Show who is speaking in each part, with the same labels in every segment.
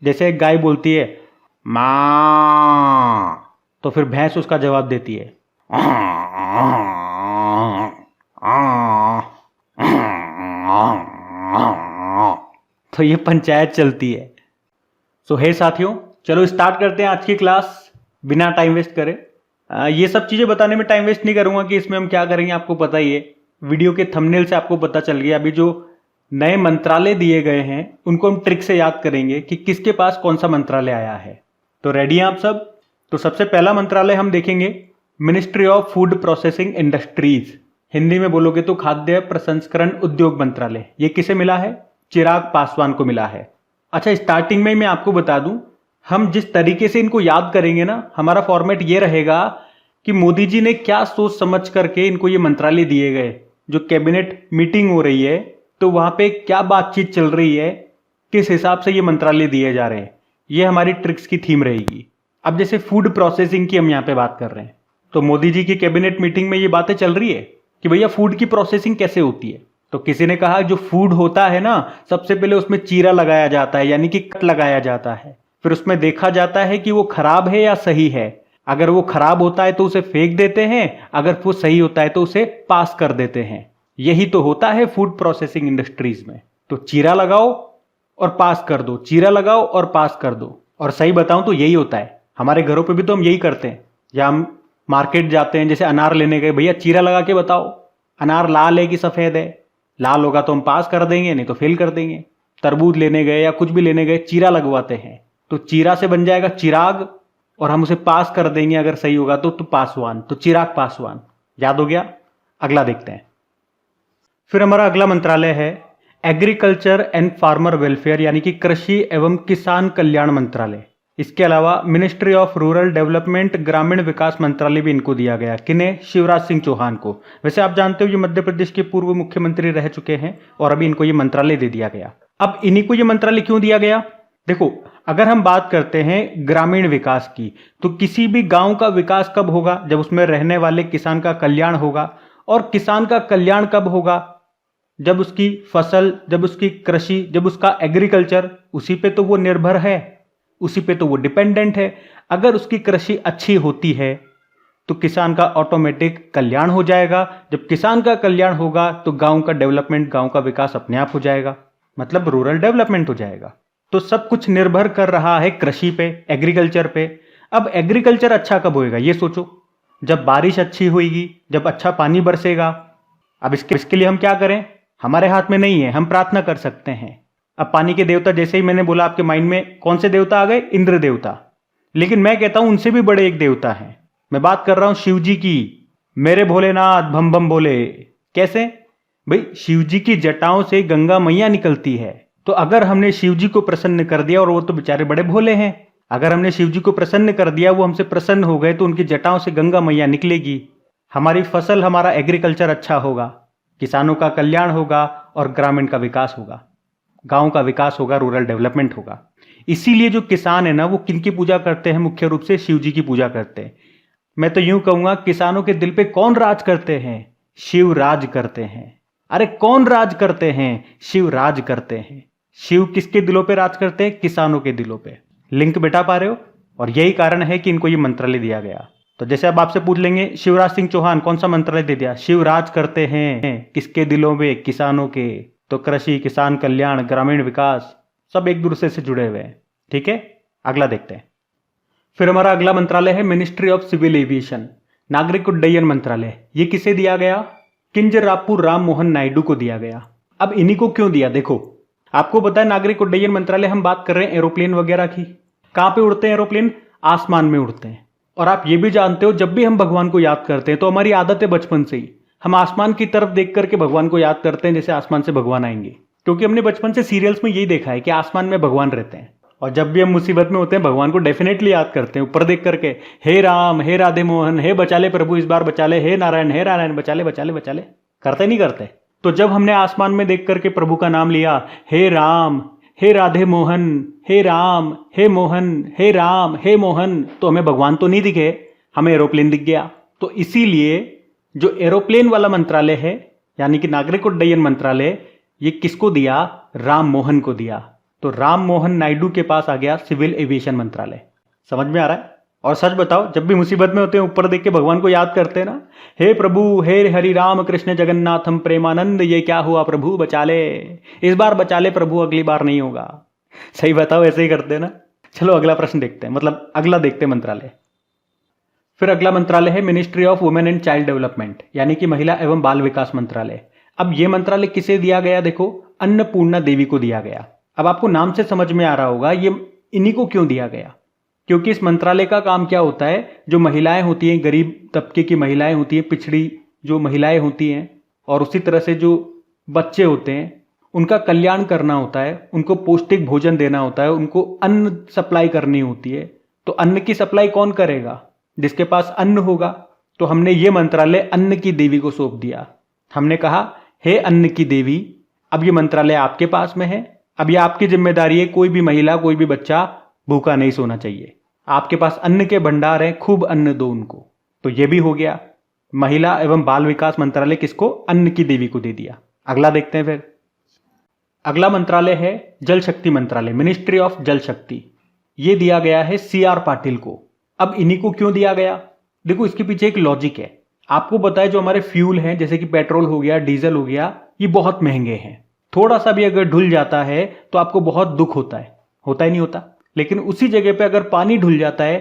Speaker 1: जैसे एक गाय बोलती है माँ, तो फिर भैंस उसका जवाब देती है। तो ये पंचायत चलती है। सो हे साथियों, चलो स्टार्ट करते हैं आज की क्लास बिना टाइम वेस्ट करे। ये सब चीज़ें बताने में टाइम वेस्ट नहीं करूंगा कि इसमें हम क्या करेंगे, आपको पता ही है। वीडियो के थंबनेल से आपको पता चल गया। अभी जो नए मंत्रालय दिए गए हैं उनको हम ट्रिक से याद करेंगे कि किसके पास कौन सा मंत्रालय आया है। तो रेडी हैं आप सब? तो सबसे पहला मंत्रालय हम देखेंगे ministry of food processing industries, Hindi में बोलोगे तो खाद्य प्रसंस्करण उद्योग मंत्रालय। ये किसे मिला है? चिराग पासवान को मिला है। अच्छा, स्टार्टिंग में मैं आपको बता दूं, हम जिस तरीके से इनको याद करेंगे ना, हमारा फॉर्मेट ये रहेगा कि मोदी जी ने क्या सोच समझ करके इनको ये मंत्रालय दिए गए। जो कैबिनेट मीटिंग हो रही है तो वहां पे क्या बातचीत चल रही है, किस हिसाब से ये मंत्रालय दिए जा रहे हैं, ये हमारी ट्रिक्स की थीम रहेगी। अब जैसे फूड प्रोसेसिंग की हम यहाँ पे बात कर रहे हैं, तो मोदी जी की कैबिनेट मीटिंग में ये बातें चल रही है कि भैया फूड की प्रोसेसिंग कैसे होती है। तो किसी ने कहा जो फूड होता है ना, सबसे पहले उसमें चीरा लगाया जाता है, यानी कि कट लगाया जाता है। फिर उसमें देखा जाता है कि वो खराब है या सही है। अगर वो खराब होता है तो उसे फेंक देते हैं, अगर वो सही होता है तो उसे पास कर देते हैं। यही तो होता है फूड प्रोसेसिंग इंडस्ट्रीज में। तो चीरा लगाओ और पास कर दो, चीरा लगाओ और पास कर दो। और सही बताऊं तो यही होता है। हमारे घरों पे भी तो हम यही करते हैं। या हम मार्केट जाते हैं, जैसे अनार लेने गए, भैया चीरा लगा के बताओ अनार लाल है कि सफेद है। लाल होगा तो हम पास कर देंगे, नहीं तो फेल कर देंगे। तरबूज लेने गए या कुछ भी लेने गए, चीरा लगवाते हैं, तो चीरा से बन जाएगा चिराग और हम उसे पास कर देंगे अगर सही होगा तो पासवान, तो चिराग पासवान। याद हो गया? अगला देखते हैं। फिर हमारा अगला मंत्रालय है एग्रीकल्चर एंड फार्मर वेलफेयर, यानी कि कृषि एवं किसान कल्याण मंत्रालय। इसके अलावा मिनिस्ट्री ऑफ रूरल डेवलपमेंट ग्रामीण विकास मंत्रालय भी इनको दिया गया। किन्हें? शिवराज सिंह चौहान को। वैसे आप जानते हो ये मध्य प्रदेश के पूर्व मुख्यमंत्री रह चुके हैं और अभी इनको ये मंत्रालय दे दिया गया। अब इन्हीं को ये मंत्रालय क्यों दिया गया? देखो, अगर हम बात करते हैं ग्रामीण विकास की, तो किसी भी गांव का विकास कब होगा? जब उसमें रहने वाले किसान का कल्याण होगा। और किसान का कल्याण कब होगा? जब उसकी फसल, जब उसकी कृषि, जब उसका एग्रीकल्चर, उसी पे तो वो निर्भर है, उसी पे तो वो डिपेंडेंट है। अगर उसकी कृषि अच्छी होती है तो किसान का ऑटोमेटिक कल्याण हो जाएगा। जब किसान का कल्याण होगा तो गांव का डेवलपमेंट, गांव का विकास अपने आप हो जाएगा, मतलब रूरल डेवलपमेंट हो जाएगा। तो सब कुछ निर्भर कर रहा है कृषि पे, एग्रीकल्चर पे। अब एग्रीकल्चर अच्छा कब होएगा ये सोचो, जब बारिश अच्छी होगी, जब अच्छा पानी बरसेगा। अब इसके लिए हम क्या करें? हमारे हाथ में नहीं है, हम प्रार्थना कर सकते हैं। अब पानी के देवता, जैसे ही मैंने बोला, आपके माइंड में कौन से देवता आ गए? इंद्र देवता। लेकिन मैं कहता हूं उनसे भी बड़े एक देवता हैं। मैं बात कर रहा हूं शिव जी की। मेरे भोलेनाथ भम भम बोले। कैसे भाई? शिव जी की जटाओं से गंगा मैया निकलती है। तो अगर हमने शिव जी को प्रसन्न कर दिया, और वो तो बेचारे बड़े भोले हैं, अगर हमने शिव जी को प्रसन्न कर दिया, वो हमसे प्रसन्न हो गए, तो उनकी जटाओं से गंगा मैया निकलेगी। हमारी फसल, हमारा एग्रीकल्चर अच्छा होगा, किसानों का कल्याण होगा और ग्रामीण का विकास होगा, गांव का विकास होगा, रूरल डेवलपमेंट होगा। इसीलिए जो किसान है ना, वो किनकी पूजा करते हैं? मुख्य रूप से शिव जी की पूजा करते हैं। मैं तो यूं कहूंगा, किसानों के दिल पे कौन राज करते हैं? शिव राज करते हैं। अरे कौन राज करते हैं? शिव राज करते हैं। शिव किसके दिलों पे राज करते हैं? किसानों के दिलों पे। लिंक बैठा पा रहे हो? और यही कारण है कि इनको ये मंत्रालय दिया गया। तो जैसे अब आपसे पूछ लेंगे, शिवराज सिंह चौहान कौन सा मंत्रालय दे दिया? शिव राज करते हैं किसके दिलों में? किसानों के। तो कृषि, किसान कल्याण, ग्रामीण विकास, सब एक दूसरे से जुड़े हुए हैं। ठीक है, अगला देखते हैं। फिर हमारा अगला मंत्रालय है मिनिस्ट्री ऑफ सिविल एविएशन, नागरिक उड्डयन मंत्रालय। ये किसे दिया गया? किंजरापू राम मोहन नायडू को दिया गया। अब इन्हीं को क्यों दिया? देखो, आपको पता है नागरिक उड्डयन मंत्रालय, हम बात कर रहे हैं एरोप्लेन वगैरह की। कहां पे उड़ते हैं एरोप्लेन? आसमान में उड़ते हैं। और आप ये भी जानते हो, जब भी हम भगवान को याद करते हैं तो हमारी आदत है बचपन से ही, हम आसमान की तरफ देख करके भगवान को याद करते हैं, जैसे आसमान से भगवान आएंगे। क्योंकि हमने बचपन से सीरियल्स में यही देखा है कि आसमान में भगवान रहते हैं। और जब भी हम मुसीबत में होते हैं, भगवान को डेफिनेटली याद करते हैं, ऊपर देख करके, हे राम, हे राधे मोहन, हे बचा ले प्रभु इस बार बचा ले, हे नारायण बचा ले बचा ले बचा ले। करते नहीं करते? तो जब हमने आसमान में देख करके प्रभु का नाम लिया, हे राम, हे राधे मोहन, हे राम, हे मोहन, हे राम, हे मोहन, तो हमें भगवान तो नहीं दिखे, हमें एरोप्लेन दिख गया। तो इसीलिए जो एरोप्लेन वाला मंत्रालय है, यानी कि नागरिक उड्डयन मंत्रालय, ये किसको दिया? राम मोहन को दिया। तो राम मोहन नायडू के पास आ गया सिविल एविएशन मंत्रालय। समझ में आ रहा है? और सच बताओ, जब भी मुसीबत में होते हैं ऊपर देख के भगवान को याद करते हैं ना, हे प्रभु, हे हरि राम कृष्ण जगन्नाथम प्रेमानंद, ये क्या हुआ प्रभु, बचा ले, इस बार बचा ले प्रभु, अगली बार नहीं होगा। सही बताओ, ऐसे ही करते हैं ना। चलो अगला प्रश्न देखते हैं, मतलब अगला देखते हैं मंत्रालय। फिर अगला मंत्रालय है ministry of women and child development, यानी कि महिला एवं बाल विकास मंत्रालय। अब यह मंत्रालय किसे दिया गया? देखो, अन्नपूर्णा देवी को दिया गया। अब आपको नाम से समझ में आ रहा होगा ये इन्हीं को क्यों दिया गया, क्योंकि इस मंत्रालय का काम क्या होता है, जो महिलाएं होती हैं, गरीब तबके की महिलाएं होती हैं, पिछड़ी जो महिलाएं होती हैं, और उसी तरह से जो बच्चे होते हैं, उनका कल्याण करना होता है, उनको पौष्टिक भोजन देना होता है, उनको अन्न सप्लाई करनी होती है। तो अन्न की सप्लाई कौन करेगा? जिसके पास अन्न होगा। तो हमने ये मंत्रालय अन्न की देवी को सौंप दिया। हमने कहा, हे अन्न की देवी, अब ये मंत्रालय आपके पास में है, अब ये आपकी जिम्मेदारी है, कोई भी महिला, कोई भी बच्चा भूखा नहीं सोना चाहिए। आपके पास अन्न के भंडार है, खूब अन्न दो उनको। तो ये भी हो गया, महिला एवं बाल विकास मंत्रालय किसको? अन्न की देवी को दे दिया। अगला देखते हैं। फिर अगला मंत्रालय है जल शक्ति मंत्रालय, मिनिस्ट्री ऑफ जल शक्ति। ये दिया गया है CR पाटिल को। अब इन्हीं को क्यों दिया गया? देखो, इसके पीछे एक लॉजिक है। आपको पता है, जो हमारे फ्यूल हैं, जैसे कि पेट्रोल हो गया, डीजल हो गया, ये बहुत महंगे हैं। थोड़ा सा भी अगर ढुल जाता है तो आपको बहुत दुख होता है ही नहीं होता? लेकिन उसी जगह पे अगर पानी ढुल जाता है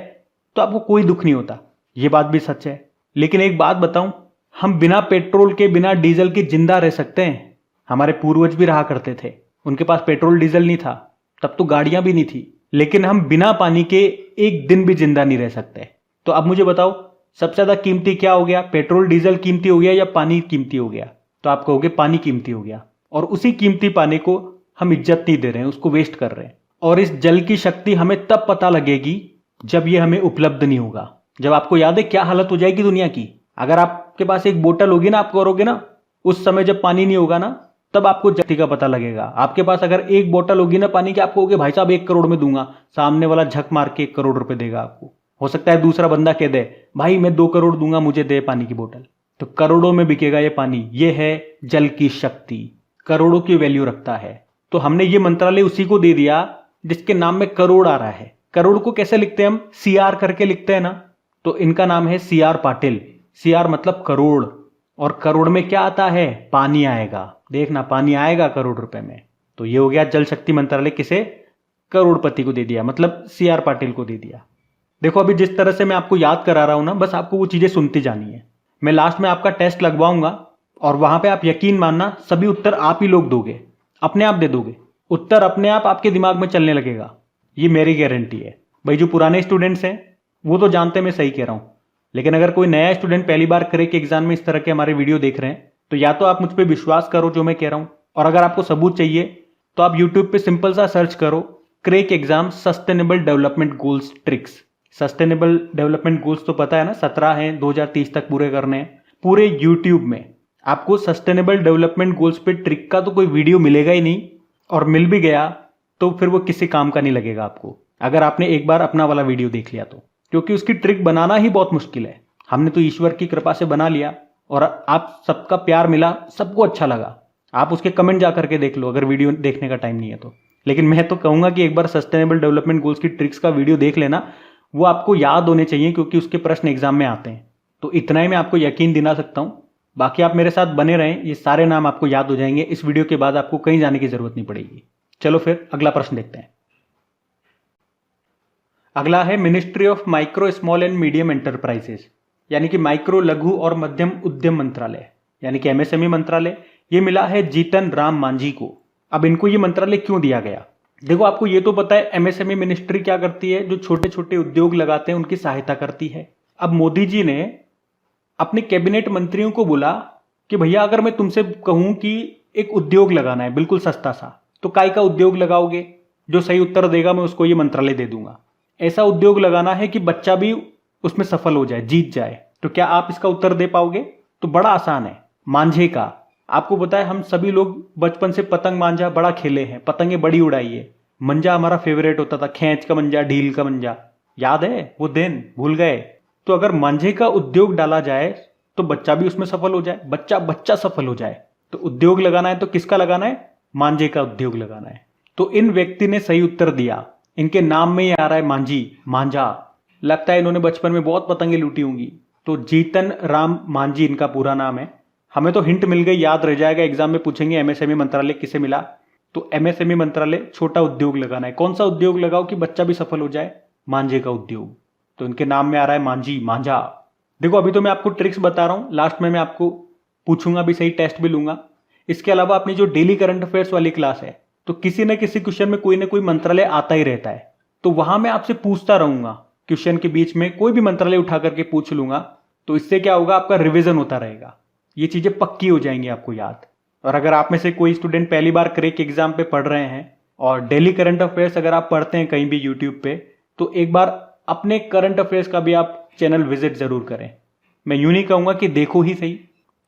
Speaker 1: तो आपको कोई दुख नहीं होता। ये बात भी सच है। लेकिन एक बात बताऊं, हम बिना पेट्रोल के, बिना डीजल के जिंदा रह सकते हैं। हमारे पूर्वज भी रहा करते थे, उनके पास पेट्रोल डीजल नहीं था, तब तो गाड़ियां भी नहीं थी। लेकिन हम बिना पानी के एक दिन भी जिंदा नहीं रह सकते। तो अब मुझे बताओ, सबसे ज्यादा कीमती क्या हो गया? पेट्रोल डीजल कीमती हो गया या पानी कीमती हो गया? तो आप कहोगे पानी कीमती हो गया। और उसी कीमती पानी को हम इज्जत नहीं दे रहे हैं, उसको वेस्ट कर रहे हैं। और इस जल की शक्ति हमें तब पता लगेगी जब ये हमें उपलब्ध नहीं होगा। जब आपको याद है क्या हालत हो जाएगी दुनिया की? अगर आपके पास एक बोतल होगी ना, आप करोगे ना, उस समय जब पानी नहीं होगा ना, तब आपको शक्ति का पता लगेगा। आपके पास अगर एक बोतल होगी ना पानी की, आपको होगे भाई साहब 1 करोड़ में दूंगा, सामने वाला झक मार के 1 करोड़ रुपए देगा आपको। हो सकता है दूसरा बंदा कह दे, भाई मैं 2 करोड़ दूंगा, मुझे दे पानी की बोतल। तो करोड़ों में बिकेगा ये पानी। ये है जल की शक्ति, करोड़ों की वैल्यू रखता है। तो हमने ये मंत्रालय उसी को दे दिया जिसके नाम में करोड़ आ रहा है। करोड़ को कैसे लिखते हैं हम? CR करके लिखते हैं ना। तो इनका नाम है CR पाटिल। CR मतलब करोड़, और करोड़ में क्या आता है? पानी आएगा। देखना, पानी आएगा करोड़ रुपए में। तो ये हो गया जल शक्ति मंत्रालय किसे? करोड़पति को दे दिया, मतलब CR पाटिल को दे दिया। देखो, अभी जिस तरह से मैं आपको याद करा रहा हूं ना, बस आपको वो चीजें सुनती जानी है। मैं लास्ट में आपका टेस्ट लगवाऊंगा और वहां पे आप यकीन मानना, सभी उत्तर आप ही लोग दोगे, अपने आप दे दोगे। उत्तर अपने आप आपके दिमाग में चलने लगेगा, ये मेरी गारंटी है। भाई जो पुराने स्टूडेंट्स हैं वो तो जानते हैं मैं सही कह रहा हूं, लेकिन अगर कोई नया स्टूडेंट पहली बार क्रेक एग्जाम में इस तरह के हमारे वीडियो देख रहे हैं, तो या तो आप मुझ पर विश्वास करो जो मैं कह रहा हूं, और अगर आपको सबूत चाहिए तो आप यूट्यूब पे सिंपल सा सर्च करो, crack exam sustainable development goals tricks. Sustainable development goals तो पता है ना, 17 हैं, 2030 तक पूरे करने हैं। पूरे यूट्यूब में आपको सस्टेनेबल डेवलपमेंट गोल्स पे ट्रिक का तो कोई वीडियो मिलेगा ही नहीं, और मिल भी गया तो फिर वो किसी काम का नहीं लगेगा आपको, अगर आपने एक बार अपना वाला वीडियो देख लिया तो। क्योंकि उसकी ट्रिक बनाना ही बहुत मुश्किल है। हमने तो ईश्वर की कृपा से बना लिया और आप सबका प्यार मिला, सबको अच्छा लगा। आप उसके कमेंट जा करके देख लो अगर वीडियो देखने का टाइम नहीं है तो। लेकिन मैं तो कहूंगा कि एक बार सस्टेनेबल डेवलपमेंट गोल्स की ट्रिक्स का वीडियो देख लेना, वो आपको याद होने चाहिए, क्योंकि उसके प्रश्न एग्जाम में आते हैं। तो इतना ही मैं आपको यकीन दिला सकता हूं। बाकी आप मेरे साथ बने रहें, ये सारे नाम आपको याद हो जाएंगे। इस वीडियो के बाद आपको कहीं जाने की जरूरत नहीं पड़ेगी। चलो फिर अगला प्रश्न देखते हैं। अगला है ministry of micro small and medium enterprises, यानी कि माइक्रो लघु और मध्यम उद्यम मंत्रालय, यानी कि MSME मंत्रालय। ये मिला है जीतन राम मांझी को। अब इनको ये मंत्रालय क्यों दिया गया? देखो, आपको ये तो पता है MSME मिनिस्ट्री क्या करती है, जो छोटे छोटे उद्योग लगाते हैं उनकी सहायता करती है। अब मोदी जी ने अपने कैबिनेट मंत्रियों को बोला कि भैया अगर मैं तुमसे कहूं कि एक उद्योग लगाना है बिल्कुल सस्ता सा, तो काय का उद्योग लगाओगे? जो सही उत्तर देगा मैं उसको ये मंत्रालय दे दूंगा। ऐसा उद्योग लगाना है कि बच्चा भी उसमें सफल हो जाए, जीत जाए। तो क्या आप इसका उत्तर दे पाओगे? तो बड़ा आसान है, मांझे का। आपको पता है हम सभी लोग बचपन से पतंग मांझा बड़ा खेले हैं, पतंगे बड़ी उड़ाई है। मंजा हमारा फेवरेट होता था, खैंच का मंजा, ढील का मंजा, याद है वो दिन? भूल गए? तो अगर मांझे का उद्योग डाला जाए तो बच्चा भी उसमें सफल हो जाए, बच्चा सफल हो जाए। तो उद्योग लगाना है तो किसका लगाना है? मांझे का उद्योग लगाना है। तो इन व्यक्ति ने सही उत्तर दिया। इनके नाम में ही आ रहा है मांझी, मांझा। लगता है इन्होंने बचपन में बहुत पतंगे लूटी होंगी। तो जीतन राम मांझी इनका पूरा नाम है। हमें तो हिंट मिल गई, याद रह जाएगा। एग्जाम में पूछेंगे एमएसएमई मंत्रालय किसे मिला, तो एमएसएमई मंत्रालय छोटा उद्योग लगाना है। कौन सा उद्योग लगाओ कि बच्चा भी सफल हो जाए? मांझे का उद्योग। तो इनके नाम में आ रहा है मांझी, मांझा। देखो अभी तो मैं आपको ट्रिक्स बता रहा हूं, लास्ट में मैं आपको पूछूंगा भी, सही टेस्ट भी लूंगा। इसके अलावा अपनी जो डेली करंट अफेयर्स वाली क्लास है, तो किसी न किसी क्वेश्चन में कोई ना कोई मंत्रालय आता ही रहता है। तो वहां मैं आपसे पूछता रहूंगा, क्वेश्चन के बीच में कोई भी मंत्रालय उठा करके पूछ लूंगा। तो इससे क्या होगा, आपका रिवीजन होता रहेगा, ये चीजें पक्की हो जाएंगी आपको याद। और अगर आप में से कोई स्टूडेंट पहली बार क्रेक एग्जाम पे पढ़ रहे हैं और डेली करंट अफेयर्स अगर आप पढ़ते हैं कहीं भी यूट्यूब पे, तो एक बार अपने करंट अफेयर्स का भी आप चैनल विजिट जरूर करें। मैं यूं नहीं कहूंगा कि देखो ही सही,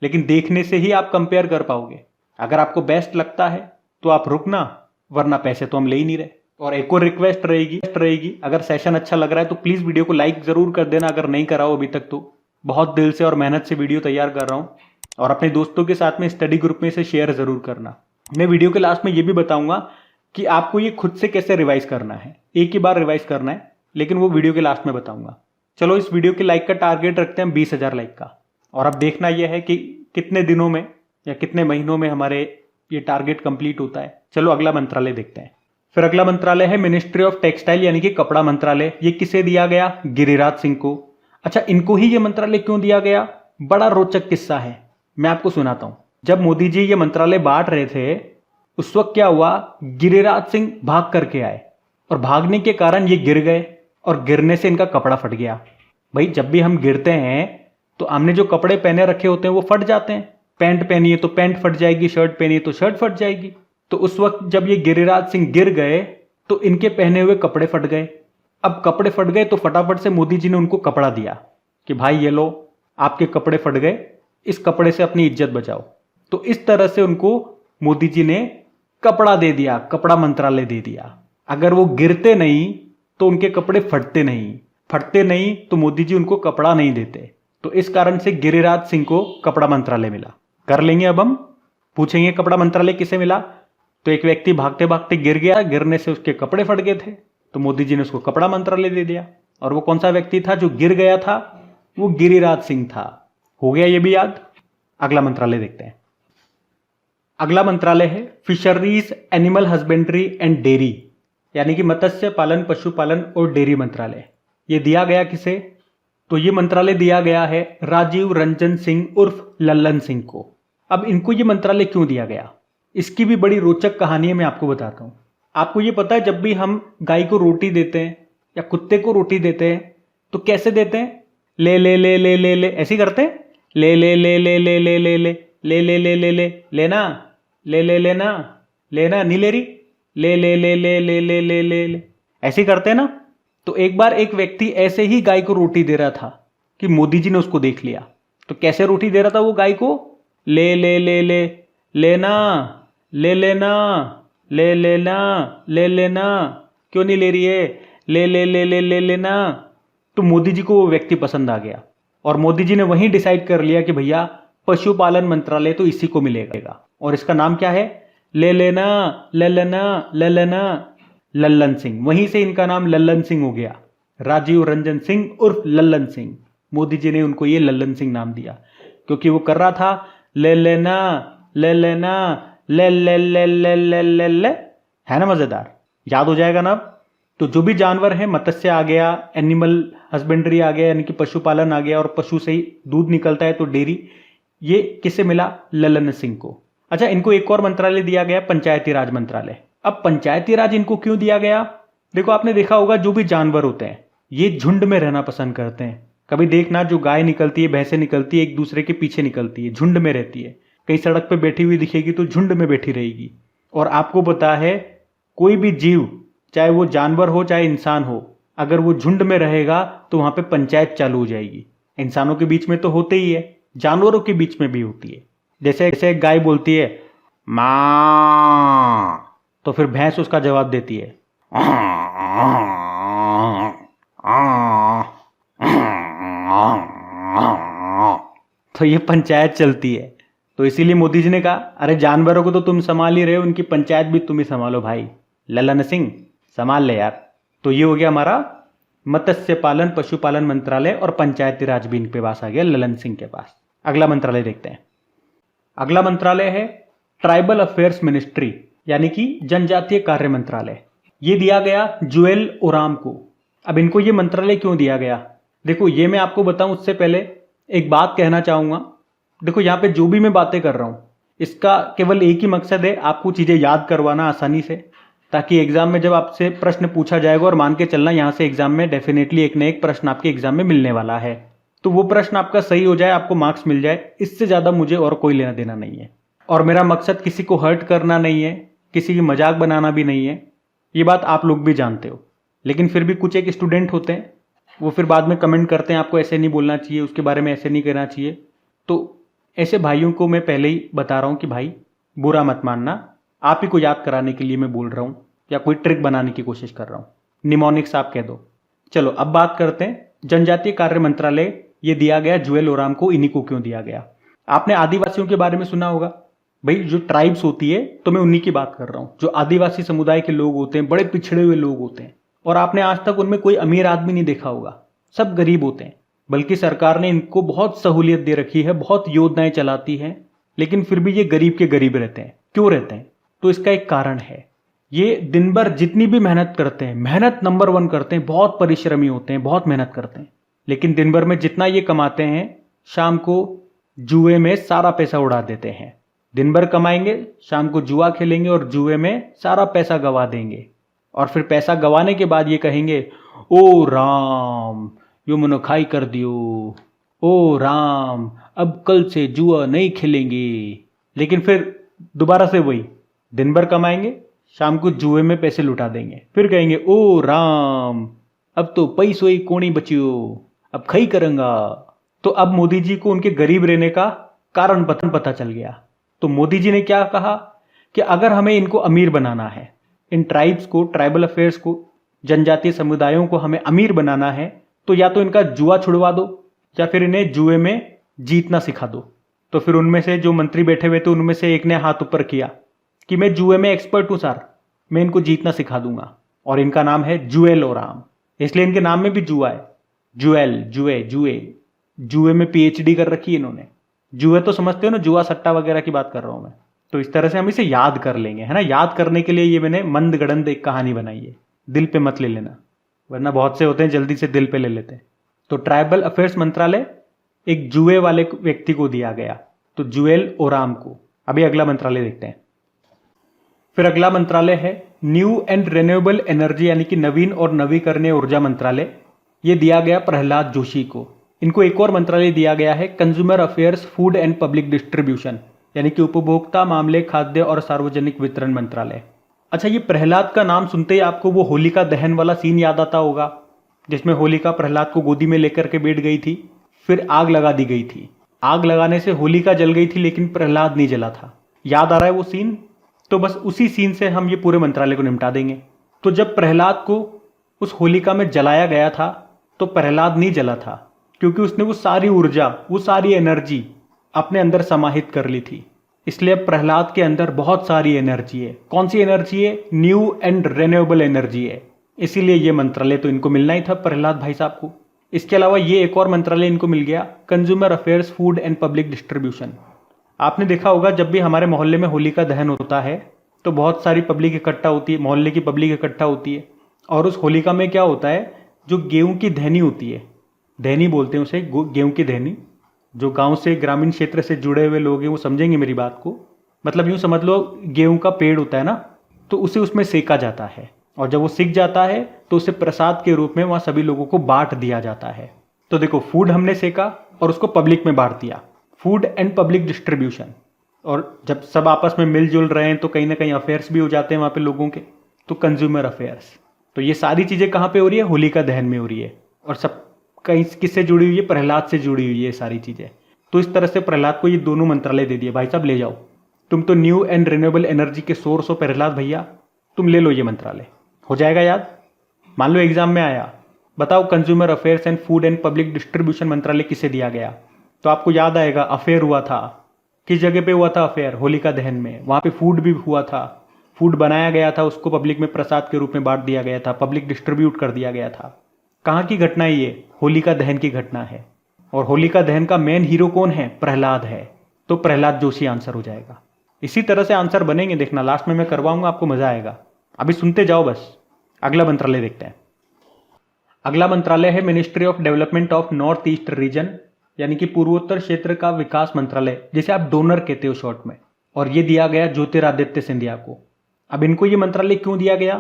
Speaker 1: लेकिन देखने से ही आप कंपेयर कर पाओगे। अगर आपको बेस्ट लगता है तो आप रुकना, वरना पैसे तो हम ले ही नहीं रहे। और एक और रिक्वेस्ट रहेगी, अगर सेशन अच्छा लग रहा है तो प्लीज वीडियो को लाइक जरूर कर देना, अगर नहीं करा हो अभी तक तो। बहुत दिल से और मेहनत से वीडियो तैयार कर रहा हूं, और अपने दोस्तों के साथ में स्टडी ग्रुप में इसे शेयर जरूर करना। मैं वीडियो के लास्ट में ये भी बताऊंगा कि आपको ये खुद से कैसे रिवाइज करना है। एक ही बार रिवाइज करना है, लेकिन वो वीडियो के लास्ट में बताऊंगा। चलो इस वीडियो के लाइक का टारगेट रखते हैं 20,000 लाइक का। और अब देखना यह है कि कितने दिनों में या कितने महीनों में हमारे ये टारगेट कंप्लीट होता है। चलो अगला मंत्रालय देखते हैं। फिर अगला मंत्रालय है मिनिस्ट्री ऑफ टेक्सटाइल, यानी कि कपड़ा मंत्रालय। ये किसे दिया गया? गिरिराज सिंह को। अच्छा, इनको ही ये मंत्रालय क्यों दिया गया? बड़ा रोचक किस्सा है, मैं आपको सुनाता हूं। जब मोदी जी ये मंत्रालय बांट रहे थे, उस वक्त क्या हुआ, गिरिराज सिंह भाग करके आए, और भागने के कारण ये गिर गए, और गिरने से इनका कपड़ा फट गया। भाई जब भी हम गिरते हैं तो हमने जो कपड़े पहने रखे होते हैं वो फट जाते हैं। पैंट पहनी है तो पैंट फट जाएगी, शर्ट पहनी है तो शर्ट फट जाएगी। तो उस वक्त जब ये गिरिराज सिंह गिर गए तो इनके पहने हुए कपड़े फट गए। अब कपड़े फट गए तो फटाफट से मोदी जी ने उनको कपड़ा दिया कि भाई ये लो, आपके कपड़े फट गए, इस कपड़े से अपनी इज्जत बचाओ। तो इस तरह से उनको मोदी जी ने कपड़ा दे दिया, कपड़ा मंत्रालय दे दिया। अगर वो गिरते नहीं तो उनके कपड़े फटते नहीं तो मोदी जी उनको कपड़ा नहीं देते। तो इस कारण से गिरिराज सिंह को कपड़ा मंत्रालय मिला। कर लेंगे, अब हम पूछेंगे कपड़ा मंत्रालय किसे मिला। तो एक व्यक्ति भागते भागते गिर गया, गिरने से उसके कपड़े फट गए थे, तो मोदी जी ने उसको कपड़ा मंत्रालय दे दिया। और वो कौन सा व्यक्ति था जो गिर गया था? वो गिरिराज सिंह था। हो गया ये भी याद। अगला मंत्रालय देखते हैं। अगला मंत्रालय है fisheries, animal husbandry and dairy, यानी कि मत्स्य पालन, पशुपालन और डेयरी मंत्रालय। ये दिया गया किसे? तो ये मंत्रालय दिया गया है राजीव रंजन सिंह उर्फ लल्लन सिंह को। अब इनको ये मंत्रालय क्यों दिया गया, इसकी भी बड़ी रोचक कहानी है, मैं आपको बताता हूं। आपको ये पता है, जब भी हम गाय को रोटी देते हैं या कुत्ते को रोटी देते हैं तो कैसे देते हैं? ले ले ले ले ले ले, ऐसे करते हैं। ले ले ले ले ले ले ले ले ले ले ले ले ले लेना, ले ले लेना, लेना नहीं ले रही, ले ले ले ले ले ले ले ले ले, ऐसे करते हैं ना। तो एक बार एक व्यक्ति ऐसे ही गाय को रोटी दे रहा था कि मोदी जी ने उसको देख लिया। तो कैसे रोटी दे रहा था वो गाय को? ले ले ले ले लेना, ले लेना, ले लेना, ले लेना, क्यों नहीं ले रही है? ले ले ले ले ले लेना। तो मोदी जी को वो व्यक्ति पसंद आ गया, और मोदी जी ने वहीं डिसाइड कर लिया कि भैया पशुपालन मंत्रालय तो इसी को मिलेगा। और इसका नाम क्या है? ले लेना, ले लेना, ले लेना, लल्लन सिंह। वहीं से इनका नाम लल्लन सिंह हो गया, राजीव रंजन सिंह उर्फ लल्लन सिंह। मोदी जी ने उनको ये लल्लन सिंह नाम दिया क्योंकि वो कर रहा था ले लेना, ले लेना, ले ले ले ले ले ले ले। है ना मजेदार? याद हो जाएगा ना अब। तो जो भी जानवर है, मत्स्य आ गया, एनिमल हस्बेंड्री आ गया यानी कि पशुपालन आ गया, और पशु से ही दूध निकलता है तो डेयरी, ये किसे मिला? लल्लन सिंह को। अच्छा, इनको एक और मंत्रालय दिया गया, पंचायती राज मंत्रालय। अब पंचायती राज इनको क्यों दिया गया? देखो आपने देखा होगा, जो भी जानवर होते हैं ये झुंड में रहना पसंद करते हैं। कभी देखना, जो गाय निकलती है, भैंसें निकलती है, एक दूसरे के पीछे निकलती है, झुंड में रहती है। कहीं सड़क पे बैठी हुई दिखेगी तो झुंड में बैठी रहेगी। और आपको पता है, कोई भी जीव, चाहे वो जानवर हो चाहे इंसान हो, अगर वो झुंड में रहेगा तो वहां पे पंचायत चालू हो जाएगी। इंसानों के बीच में तो होते ही है, जानवरों के बीच में भी होती है। जैसे एक गाय बोलती है मां, तो फिर भैंस उसका जवाब देती है। तो ये पंचायत चलती है। तो इसीलिए मोदी जी ने कहा, अरे जानवरों को तो तुम संभाल ही रहे हो, उनकी पंचायत भी तुम ही संभालो भाई। ललन सिंह, संभाल ले यार। तो ये हो गया हमारा मत्स्य पालन पशुपालन मंत्रालय और पंचायती राज भी इनके पास आ गया, ललन सिंह के पास। अगला मंत्रालय देखते हैं। अगला मंत्रालय है ट्राइबल अफेयर्स मिनिस्ट्री, यानी कि जनजातीय कार्य मंत्रालय। ये दिया गया जुएल ओराम को। अब इनको ये मंत्रालय क्यों दिया गया, देखो ये मैं आपको बताऊं उससे पहले एक बात कहना चाहूंगा। देखो यहाँ पे जो भी मैं बातें कर रहा हूं इसका केवल एक ही मकसद है, आपको चीजें याद करवाना आसानी से, ताकि एग्जाम में जब आपसे प्रश्न पूछा जाएगा, और मान के चलना यहाँ से एग्जाम में डेफिनेटली एक न एक प्रश्न आपके एग्जाम में मिलने वाला है, तो वो प्रश्न आपका सही हो जाए, आपको मार्क्स मिल जाए, इससे ज्यादा मुझे और कोई लेना देना नहीं है। और मेरा मकसद किसी को हर्ट करना नहीं है, किसी की मजाक बनाना भी नहीं है, ये बात आप लोग भी जानते हो। लेकिन फिर भी कुछ एक स्टूडेंट होते हैं, वो फिर बाद में कमेंट करते हैं आपको ऐसे नहीं बोलना चाहिए, उसके बारे में ऐसे नहीं करना चाहिए। तो ऐसे भाइयों को मैं पहले ही बता रहा हूं कि भाई बुरा मत मानना, आप ही को याद कराने के लिए मैं बोल रहा हूं, या कोई ट्रिक बनाने की कोशिश कर रहा हूं, निमोनिक्स आप कह दो। चलो अब बात करते हैं जनजातीय कार्य मंत्रालय ये दिया गया जुएल ओराम को, इन्हीं को क्यों दिया गया। आपने आदिवासियों के बारे में सुना होगा, भाई जो ट्राइब्स होती है तो मैं उन्हीं की बात कर रहा हूं, जो आदिवासी समुदाय के लोग होते हैं, बड़े पिछड़े हुए लोग होते हैं, और आपने आज तक उनमें कोई अमीर आदमी नहीं देखा होगा, सब गरीब होते हैं। बल्कि सरकार ने इनको बहुत सहूलियत दे रखी है, बहुत योजनाएं चलाती है, लेकिन फिर भी ये गरीब के गरीब रहते हैं। क्यों रहते हैं, तो इसका एक कारण है, ये दिन भर जितनी भी मेहनत करते हैं, मेहनत नंबर 1 करते हैं, बहुत परिश्रमी होते हैं, बहुत मेहनत करते हैं, लेकिन दिन भर में जितना ये कमाते हैं शाम को जुए में सारा पैसा उड़ा देते हैं। दिन भर कमाएंगे, शाम को जुआ खेलेंगे और जुए में सारा पैसा गवा देंगे, और फिर पैसा गवाने के बाद ये कहेंगे ओ राम यो मनो खाई कर दियो, ओ राम अब कल से जुआ नहीं खेलेंगे। लेकिन फिर दोबारा से वही, दिन भर कमाएंगे, शाम को जुए में पैसे लुटा देंगे, फिर कहेंगे ओ राम अब तो पैसों ही कोनी बचियो, अब खई करेंगा। तो अब मोदी जी को उनके गरीब रहने का कारण पता चल गया। तो मोदी जी ने क्या कहा कि अगर हमें इनको अमीर बनाना है, इन ट्राइब्स को, ट्राइबल अफेयर्स को, जनजातीय समुदायों को हमें अमीर बनाना है, तो या तो इनका जुआ छुड़वा दो या फिर इन्हें जुए में जीतना सिखा दो। तो फिर उनमें से जो मंत्री बैठे हुए थे उनमें से एक ने हाथ ऊपर किया कि मैं जुए में एक्सपर्ट हूं सर, मैं इनको जीतना सिखा दूंगा, और इनका नाम है जुएल ओराम, इसलिए इनके नाम में भी जुआ है, जुएल, जुए, जुए, जुए में पीएचडी कर रखी है इन्होंने। जुए तो समझते हो ना, जुआ सट्टा वगैरह की बात कर रहा हूं मैं। तो इस तरह से हम इसे याद कर लेंगे, है ना। याद करने के लिए ये मैंने मंद गड़ंद एक कहानी बनाई है, दिल पे मत ले लेना, वरना बहुत से होते हैं जल्दी से दिल पे ले लेते हैं। तो ट्राइबल अफेयर्स मंत्रालय एक जुए वाले व्यक्ति को दिया गया, तो जुएल ओराम को। अभी अगला मंत्रालय देखते हैं। फिर अगला मंत्रालय है न्यू एंड रिन्यूएबल एनर्जी, यानी कि नवीन और नवीकरणीय ऊर्जा मंत्रालय। ये दिया गया प्रहलाद जोशी को। इनको एक और मंत्रालय दिया गया है consumer affairs, food and public distribution, यानी कि उपभोक्ता मामले, खाद्य और सार्वजनिक वितरण मंत्रालय। अच्छा, ये प्रहलाद का नाम सुनते ही आपको वो होलिका दहन वाला सीन याद आता होगा, जिसमें होलिका प्रहलाद को गोदी में लेकर के बैठ गई थी, फिर आग लगा दी गई थी। आग लगाने से होलिका जल गई थी लेकिन प्रहलाद नहीं जला था। याद आ रहा है वो सीन? तो बस उसी सीन से हम ये पूरे मंत्रालय को निपटा देंगे। तो जब प्रहलाद को उस होलिका में जलाया गया था तो प्रहलाद नहीं जला था, क्योंकि उसने वो सारी ऊर्जा, वो सारी एनर्जी अपने अंदर समाहित कर ली थी। इसलिए प्रहलाद के अंदर बहुत सारी एनर्जी है। कौन सी एनर्जी है? न्यू एंड रिन्यूएबल एनर्जी है। इसीलिए ये मंत्रालय तो इनको मिलना ही था, प्रहलाद भाई साहब को। इसके अलावा ये एक और मंत्रालय इनको मिल गया, consumer affairs, food and public distribution. आपने देखा होगा जब भी हमारे मोहल्ले में होली का दहन होता है तो बहुत सारी पब्लिक इकट्ठा होती है, मोहल्ले की पब्लिक इकट्ठा होती है, और उस होलिका में क्या होता है, जो गेहूं की धैनी होती है, धैनी बोलते हैं उसे, गेहूं की धैनी। जो गांव से, ग्रामीण क्षेत्र से जुड़े हुए लोग हैं वो समझेंगे मेरी बात को। मतलब यूं समझ लो, गेहूं का पेड़ होता है ना, तो उसे उसमें सेका जाता है, और जब वो सिक जाता है तो उसे प्रसाद के रूप में वहां सभी लोगों को बांट दिया जाता है। तो देखो, फूड हमने सेका और उसको पब्लिक में बांट दिया, फूड एंड पब्लिक डिस्ट्रीब्यूशन। और जब सब आपस में मिलजुल रहे हैं तो कहीं ना कहीं अफेयर्स भी हो जाते हैं वहां पे लोगों के, तो कंज्यूमर अफेयर्स। तो ये सारी चीजें कहाँ पे हो रही है? होलिका दहन में हो रही है। और सब कहीं किससे जुड़ी हुई है? प्रहलाद से जुड़ी हुई है सारी चीजें। तो इस तरह से प्रहलाद को ये दोनों मंत्रालय दे दिए, भाई साहब ले जाओ, तुम तो न्यू एंड रिन्यूएबल एनर्जी के सोर्स हो प्रहलाद भैया, तुम ले लो ये मंत्रालय। हो जाएगा याद? मान लो एग्जाम में आया, बताओ consumer affairs and food and public distribution मंत्रालय किसे दिया गया? तो आपको याद आएगा अफेयर हुआ था। किस जगह पे हुआ था अफेयर? होलिका दहन में। वहां पे फूड भी हुआ था, फूड बनाया गया था उसको पब्लिक में प्रसाद के रूप में बांट दिया गया था, पब्लिक डिस्ट्रीब्यूट कर दिया गया था। कहाँ की घटना है ये? होलिका दहन की घटना है। और होलिका दहन का मेन हीरो कौन है? प्रहलाद है। तो प्रहलाद जोशी आंसर हो जाएगा। इसी तरह से आंसर बनेंगे, देखना लास्ट में मैं करवाऊंगा, आपको मजा आएगा। अभी सुनते जाओ बस। अगला मंत्रालय देखते हैं। अगला मंत्रालय है ministry of development of north east reason, यानी कि पूर्वोत्तर क्षेत्र का विकास मंत्रालय, जिसे आप डोनर कहते हो शॉर्ट में। और ये दिया गया ज्योतिरादित्य सिंधिया को। अब इनको ये मंत्रालय क्यों दिया गया?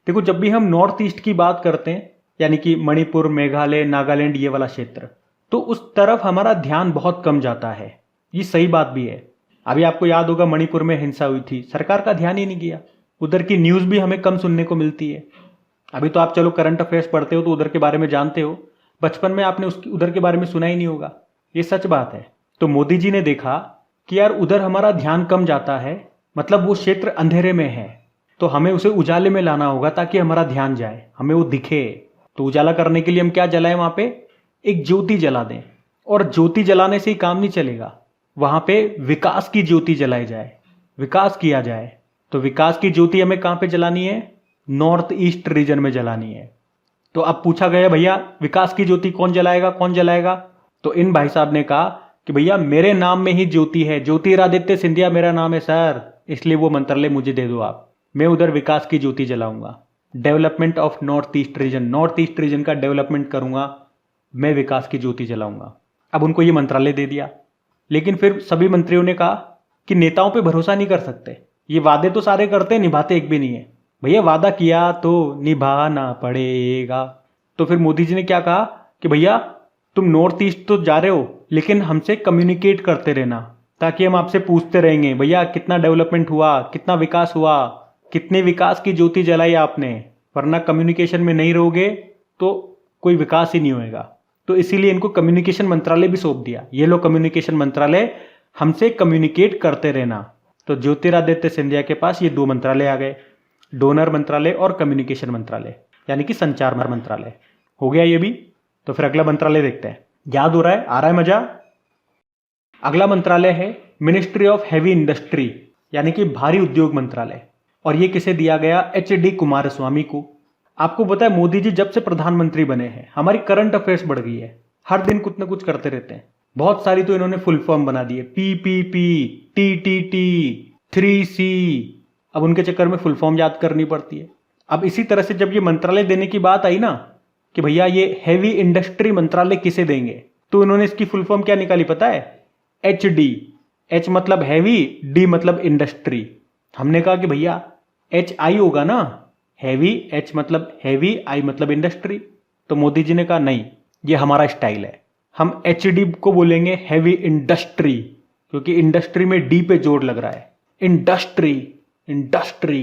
Speaker 1: देखो, जब भी हम नॉर्थ ईस्ट की बात करते हैं, यानी कि मणिपुर, मेघालय, नागालैंड, ये वाला क्षेत्र, तो उस तरफ हमारा ध्यान बहुत कम जाता है। ये सही बात भी है। अभी आपको याद होगा मणिपुर में हिंसा हुई थी, सरकार का ध्यान ही नहीं गया। उधर की न्यूज़ भी हमें कम सुनने को मिलती है। अभी तो आप चलो करंट अफेयर्स पढ़ते हो तो उधर के बारे में जानते हो, बचपन में आपने उसकी उधर के बारे में सुना ही नहीं होगा। ये सच बात है। तो मोदी जी ने देखा कि यार उधर हमारा ध्यान कम जाता है, मतलब वो क्षेत्र अंधेरे में है, तो हमें उसे उजाले में लाना होगा ताकि हमारा ध्यान जाए, हमें वो दिखे। तो उजाला करने के लिए हम क्या जलाएं? वहां पे एक ज्योति जला दें। और ज्योति जलाने से ही काम नहीं चलेगा, वहां पे विकास की ज्योति जलाई जाए, विकास किया जाए। तो विकास की ज्योति हमें कहां पे जलानी है? नॉर्थ ईस्ट रीजन में जलानी है। तो अब पूछा गया भैया विकास की ज्योति कौन जलाएगा, कौन जलाएगा? तो इन भाई साहब ने कहा कि भैया मेरे नाम में ही ज्योति है, ज्योतिरादित्य सिंधिया मेरा नाम है सर, इसलिए वो मंत्रालय मुझे दे दो आप, मैं उधर विकास की ज्योति जलाऊंगा। Development of north east region, north east region का डेवलपमेंट करूंगा, मैं विकास की ज्योति जलाऊंगा। अब उनको ये मंत्रालय दे दिया। लेकिन फिर सभी मंत्रियों ने कहा कि नेताओं पे भरोसा नहीं कर सकते, ये वादे तो सारे करते हैं, निभाते एक भी नहीं है। भैया वादा किया तो निभाना पड़ेगा। तो फिर मोदी जी ने क्या कहा कि भैया तुम नॉर्थ ईस्ट तो जा रहे हो, लेकिन हमसे कम्युनिकेट करते रहना, ताकि हम आपसे पूछते रहेंगे भैया कितना डेवलपमेंट हुआ, कितना विकास हुआ, कितने विकास की ज्योति जलाई आपने। वरना कम्युनिकेशन में नहीं रहोगे तो कोई विकास ही नहीं होएगा। तो इसीलिए इनको कम्युनिकेशन मंत्रालय भी सौंप दिया। ये लो कम्युनिकेशन मंत्रालय, हमसे कम्युनिकेट करते रहना। तो ज्योतिरादित्य सिंधिया के पास ये दो मंत्रालय आ गए, डोनर मंत्रालय और कम्युनिकेशन मंत्रालय, यानी कि संचार मंत्रालय। हो गया ये भी। तो फिर अगला मंत्रालय देखते हैं। याद हो रहा है? आ रहा है मजा? अगला मंत्रालय है मिनिस्ट्री ऑफ हैवी इंडस्ट्री, यानी कि भारी उद्योग मंत्रालय। और ये किसे दिया गया? HD कुमारस्वामी को। आपको पता है मोदी जी जब से प्रधानमंत्री बने हैं हमारी करंट अफेयर्स बढ़ गई है, हर दिन कुछ ना कुछ करते रहते हैं। बहुत सारी तो इन्होंने फुल फॉर्म बना दी है, PPP, TTT, 3C। अब उनके चक्कर में फुल फॉर्म याद करनी पड़ती है। अब इसी तरह से जब ये मंत्रालय देने की बात आई ना कि भैया ये हैवी इंडस्ट्री मंत्रालय किसे देंगे, तो इन्होंने इसकी फुल फॉर्म क्या निकाली पता है? HD। H मतलब हैवी, D मतलब इंडस्ट्री। हमने कहा कि भैया HI होगा ना, हैवी, H मतलब हैवी, I मतलब इंडस्ट्री। तो मोदी जी ने कहा नहीं, ये हमारा स्टाइल है, हम HD को बोलेंगे हैवी इंडस्ट्री, क्योंकि इंडस्ट्री में D पे जोर लग रहा है। Industry, industry.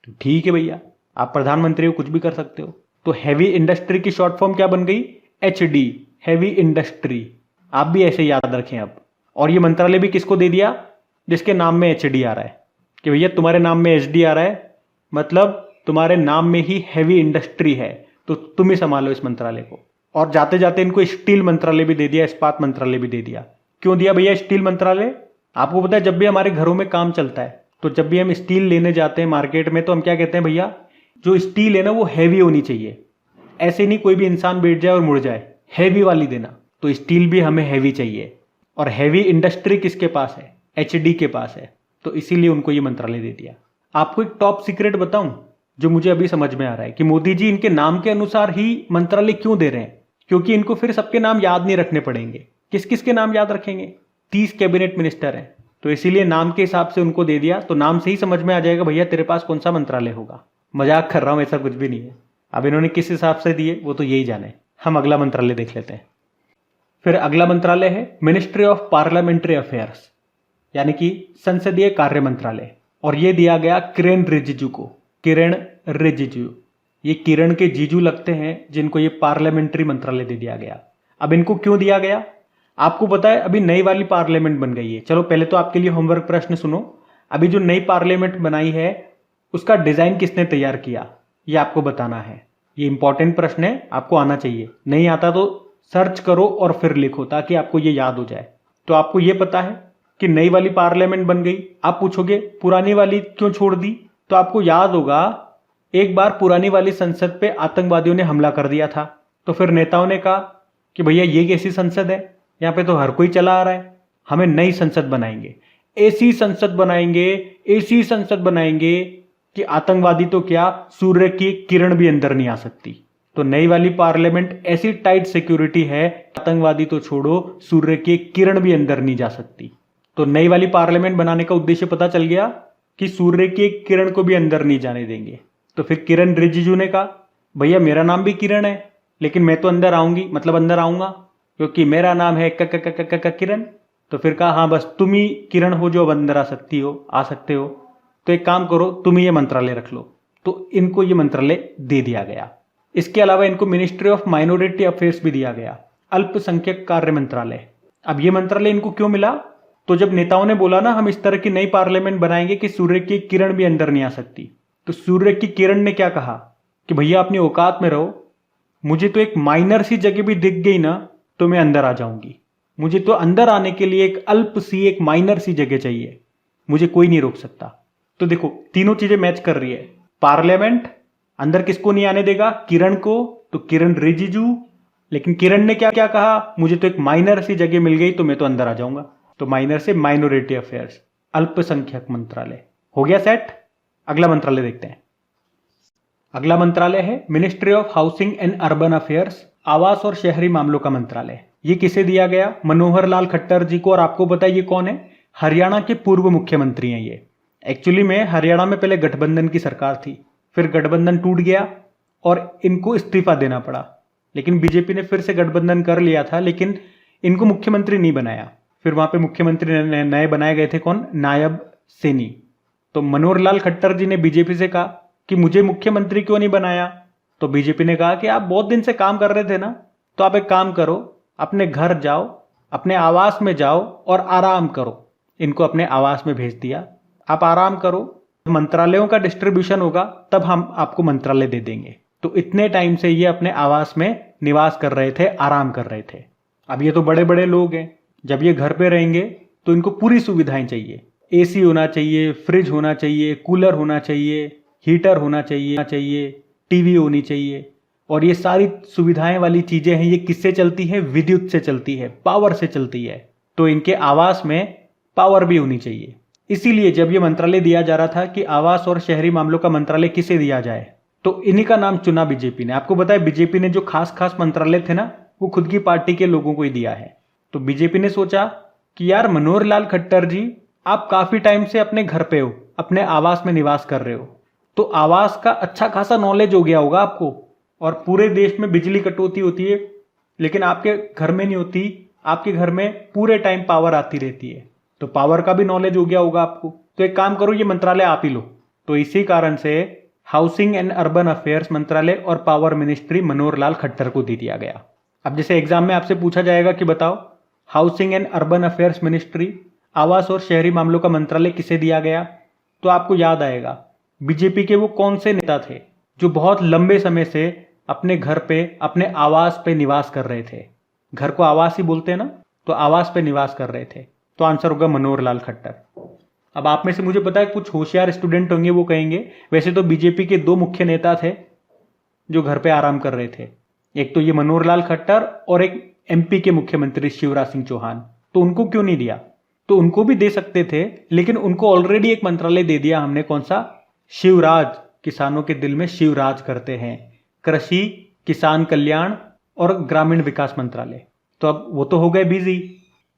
Speaker 1: तो ठीक है भैया, आप प्रधानमंत्री हो, कुछ भी कर सकते हो। तो हैवी इंडस्ट्री की शॉर्ट फॉर्म क्या बन गई? HD, heavy industry. आप भी ऐसे याद रखें अब। और ये मंत्रालय भी किसको दे दिया? जिसके नाम में HD आ रहा है, कि भैया तुम्हारे नाम में HD आ रहा है, मतलब तुम्हारे नाम में ही हैवी इंडस्ट्री है, तो तुम ही संभालो इस मंत्रालय को। और जाते जाते इनको स्टील मंत्रालय भी दे दिया, इस्पात मंत्रालय भी दे दिया। क्यों दिया भैया स्टील मंत्रालय? आपको पता है जब भी हमारे घरों में काम चलता है, तो जब भी हम स्टील लेने जाते हैं मार्केट में, तो हम क्या कहते हैं? भैया जो स्टील है ना वो हैवी होनी चाहिए, ऐसे नहीं कोई भी इंसान बैठ जाए और मुड़ जाए, हैवी वाली देना। तो स्टील भी हमें हैवी चाहिए। और हैवी इंडस्ट्री किसके पास है? HD के पास है। तो इसीलिए उनको ये मंत्रालय दे दिया। आपको एक टॉप सीक्रेट बताऊं जो मुझे अभी समझ में आ रहा है कि मोदी जी इनके नाम के अनुसार ही मंत्रालय क्यों दे रहे हैं, क्योंकि इनको फिर सबके नाम याद नहीं रखने पड़ेंगे। किस किस के नाम याद रखेंगे? 30 कैबिनेट मिनिस्टर हैं, तो इसीलिए नाम के हिसाब से उनको दे दिया। तो नाम से ही समझ में आ जाएगा भैया तेरे पास कौन सा मंत्रालय होगा। मजाक कर रहा हूं, ऐसा कुछ भी नहीं है। अब इन्होंने किस हिसाब से दिए वो तो यही जाने। हम अगला मंत्रालय देख लेते हैं। फिर अगला मंत्रालय है मिनिस्ट्री ऑफ पार्लियामेंट्री अफेयर्स, यानी कि संसदीय कार्य मंत्रालय। और ये दिया गया किरण रिजिजू को। किरण रिजिजू, ये किरण के जीजू लगते हैं जिनको ये पार्लियामेंट्री मंत्रालय दे दिया गया। अब इनको क्यों दिया गया? आपको पता है अभी नई वाली पार्लियामेंट बन गई है। चलो पहले तो आपके लिए होमवर्क प्रश्न सुनो। अभी जो नई पार्लियामेंट बनाई है उसका डिजाइन किसने तैयार किया, ये आपको बताना है। ये इंपॉर्टेंट प्रश्न है, आपको आना चाहिए। नहीं आता तो सर्च करो और फिर लिखो ताकि आपको ये याद हो जाए। तो आपको ये पता है कि नई वाली पार्लियामेंट बन गई। आप पूछोगे पुरानी वाली क्यों छोड़ दी? तो आपको याद होगा एक बार पुरानी वाली संसद पे आतंकवादियों ने हमला कर दिया था, तो फिर नेताओं ने कहा कि भैया ये कैसी संसद है, यहाँ पे तो हर कोई चला आ रहा है, हमें नई संसद बनाएंगे, ऐसी संसद बनाएंगे, ऐसी संसद बनाएंगे कि आतंकवादी तो क्या सूर्य की किरण भी अंदर नहीं आ सकती। तो नई वाली पार्लियामेंट ऐसी टाइट सिक्योरिटी है, आतंकवादी तो छोड़ो सूर्य की किरण भी अंदर नहीं जा सकती। तो नई वाली पार्लियामेंट बनाने का उद्देश्य पता चल गया कि सूर्य की एक किरण को भी अंदर नहीं जाने देंगे। तो फिर किरण रिजिजू ने कहा भैया मेरा नाम भी किरण है, लेकिन मैं तो अंदर आऊंगी, मतलब अंदर आऊंगा क्योंकि मेरा नाम है किरण। तो फिर कहा हाँ बस तुम ही किरण हो जो अब अंदर आ सकते हो, तो एक काम करो तुम ही ये मंत्रालय रख लो। तो इनको ये मंत्रालय दे दिया गया। इसके अलावा इनको मिनिस्ट्री ऑफ माइनॉरिटी अफेयर्स भी दिया गया, अल्पसंख्यक कार्य मंत्रालय। अब ये मंत्रालय इनको क्यों मिला? तो जब नेताओं ने बोला ना हम इस तरह की नई पार्लियामेंट बनाएंगे कि सूर्य की किरण भी अंदर नहीं आ सकती, तो सूर्य की किरण ने क्या कहा कि भैया अपनी औकात में रहो, मुझे तो एक माइनर सी जगह भी दिख गई ना तो मैं अंदर आ जाऊंगी, मुझे तो अंदर आने के लिए एक अल्प सी एक माइनर सी जगह चाहिए, मुझे कोई नहीं रोक सकता। तो देखो तीनों चीजें मैच कर रही है। पार्लियामेंट अंदर किसको नहीं आने देगा? किरण को, तो किरण रिजिजू, लेकिन किरण ने क्या क्या कहा, मुझे तो एक माइनर सी जगह मिल गई तो मैं तो अंदर आ जाऊंगा। तो माइनर से माइनॉरिटी अफेयर्स, अल्पसंख्यक मंत्रालय हो गया सेट। अगला मंत्रालय देखते हैं। अगला मंत्रालय है ministry of housing and urban affairs, आवास और शहरी मामलों का मंत्रालय। ये किसे दिया गया? मनोहर लाल खट्टर जी को। और आपको पता है ये कौन है? हरियाणा के पूर्व मुख्यमंत्री हैं ये। एक्चुअली में हरियाणा में पहले गठबंधन की सरकार थी, फिर गठबंधन टूट गया और इनको इस्तीफा देना पड़ा, लेकिन बीजेपी ने फिर से गठबंधन कर लिया था, लेकिन इनको मुख्यमंत्री नहीं बनाया। फिर वहां पे मुख्यमंत्री नए बनाए गए थे, कौन? नायब सैनी। तो मनोहर लाल खट्टर जी ने बीजेपी से कहा कि मुझे मुख्यमंत्री क्यों नहीं बनाया? तो बीजेपी ने कहा कि आप बहुत दिन से काम कर रहे थे ना, तो आप एक काम करो, अपने घर जाओ, अपने आवास में जाओ और आराम करो। इनको अपने आवास में भेज दिया, आप आराम करो, मंत्रालयों का डिस्ट्रीब्यूशन होगा तब हम आपको मंत्रालय दे देंगे। तो इतने टाइम से ये अपने आवास में निवास कर रहे थे, आराम कर रहे थे। अब ये तो बड़े बड़े लोग हैं, जब ये घर पे रहेंगे तो इनको पूरी सुविधाएं चाहिए, एसी होना चाहिए, फ्रिज होना चाहिए, कूलर होना चाहिए, हीटर होना चाहिए, टीवी होनी चाहिए। और ये सारी सुविधाएं वाली चीजें हैं, ये किससे चलती है? विद्युत से चलती है, पावर से चलती है। तो इनके आवास में पावर भी होनी चाहिए। इसीलिए जब ये मंत्रालय दिया जा रहा था कि आवास और शहरी मामलों का मंत्रालय किसे दिया जाए, तो इन्हीं का नाम चुना बीजेपी ने। आपको बताया बीजेपी ने जो खास खास मंत्रालय थे ना, वो खुद की पार्टी के लोगों को ही दिया है। तो बीजेपी ने सोचा कि यार मनोहर लाल खट्टर जी, आप काफी टाइम से अपने घर पे हो, अपने आवास में निवास कर रहे हो, तो आवास का अच्छा खासा नॉलेज हो गया होगा आपको। और पूरे देश में बिजली कटौती होती है, लेकिन आपके घर में नहीं होती, आपके घर में पूरे टाइम पावर आती रहती है, तो पावर का भी नॉलेज हो गया होगा आपको। तो एक काम करो, ये मंत्रालय आप ही लो। तो इसी कारण से हाउसिंग एंड अर्बन अफेयर्स मंत्रालय और पावर मिनिस्ट्री मनोहर लाल खट्टर को दे दिया गया। अब जैसे एग्जाम में आपसे पूछा जाएगा कि बताओ housing and urban affairs ministry, आवास और शहरी मामलों का मंत्रालय किसे दिया गया, तो आपको याद आएगा बीजेपी के वो कौन से नेता थे जो बहुत लंबे समय से अपने घर पे, अपने आवास पे निवास कर रहे थे। घर को आवास ही बोलते हैं ना, तो आवास पे निवास कर रहे थे। तो आंसर होगा मनोहर लाल खट्टर। अब आप में से मुझे पता है कुछ होशियार स्टूडेंट होंगे, वो कहेंगे वैसे तो बीजेपी के दो मुख्य नेता थे जो घर पे आराम कर रहे थे, एक तो ये मनोहर लाल खट्टर और एक एमपी के मुख्यमंत्री शिवराज सिंह चौहान। तो उनको क्यों नहीं दिया? तो उनको भी दे सकते थे, लेकिन उनको ऑलरेडी एक मंत्रालय दे दिया हमने। कौन सा? शिवराज, किसानों के दिल में शिवराज करते हैं, कृषि, किसान कल्याण और ग्रामीण विकास मंत्रालय। तो अब वो तो हो गए बिजी,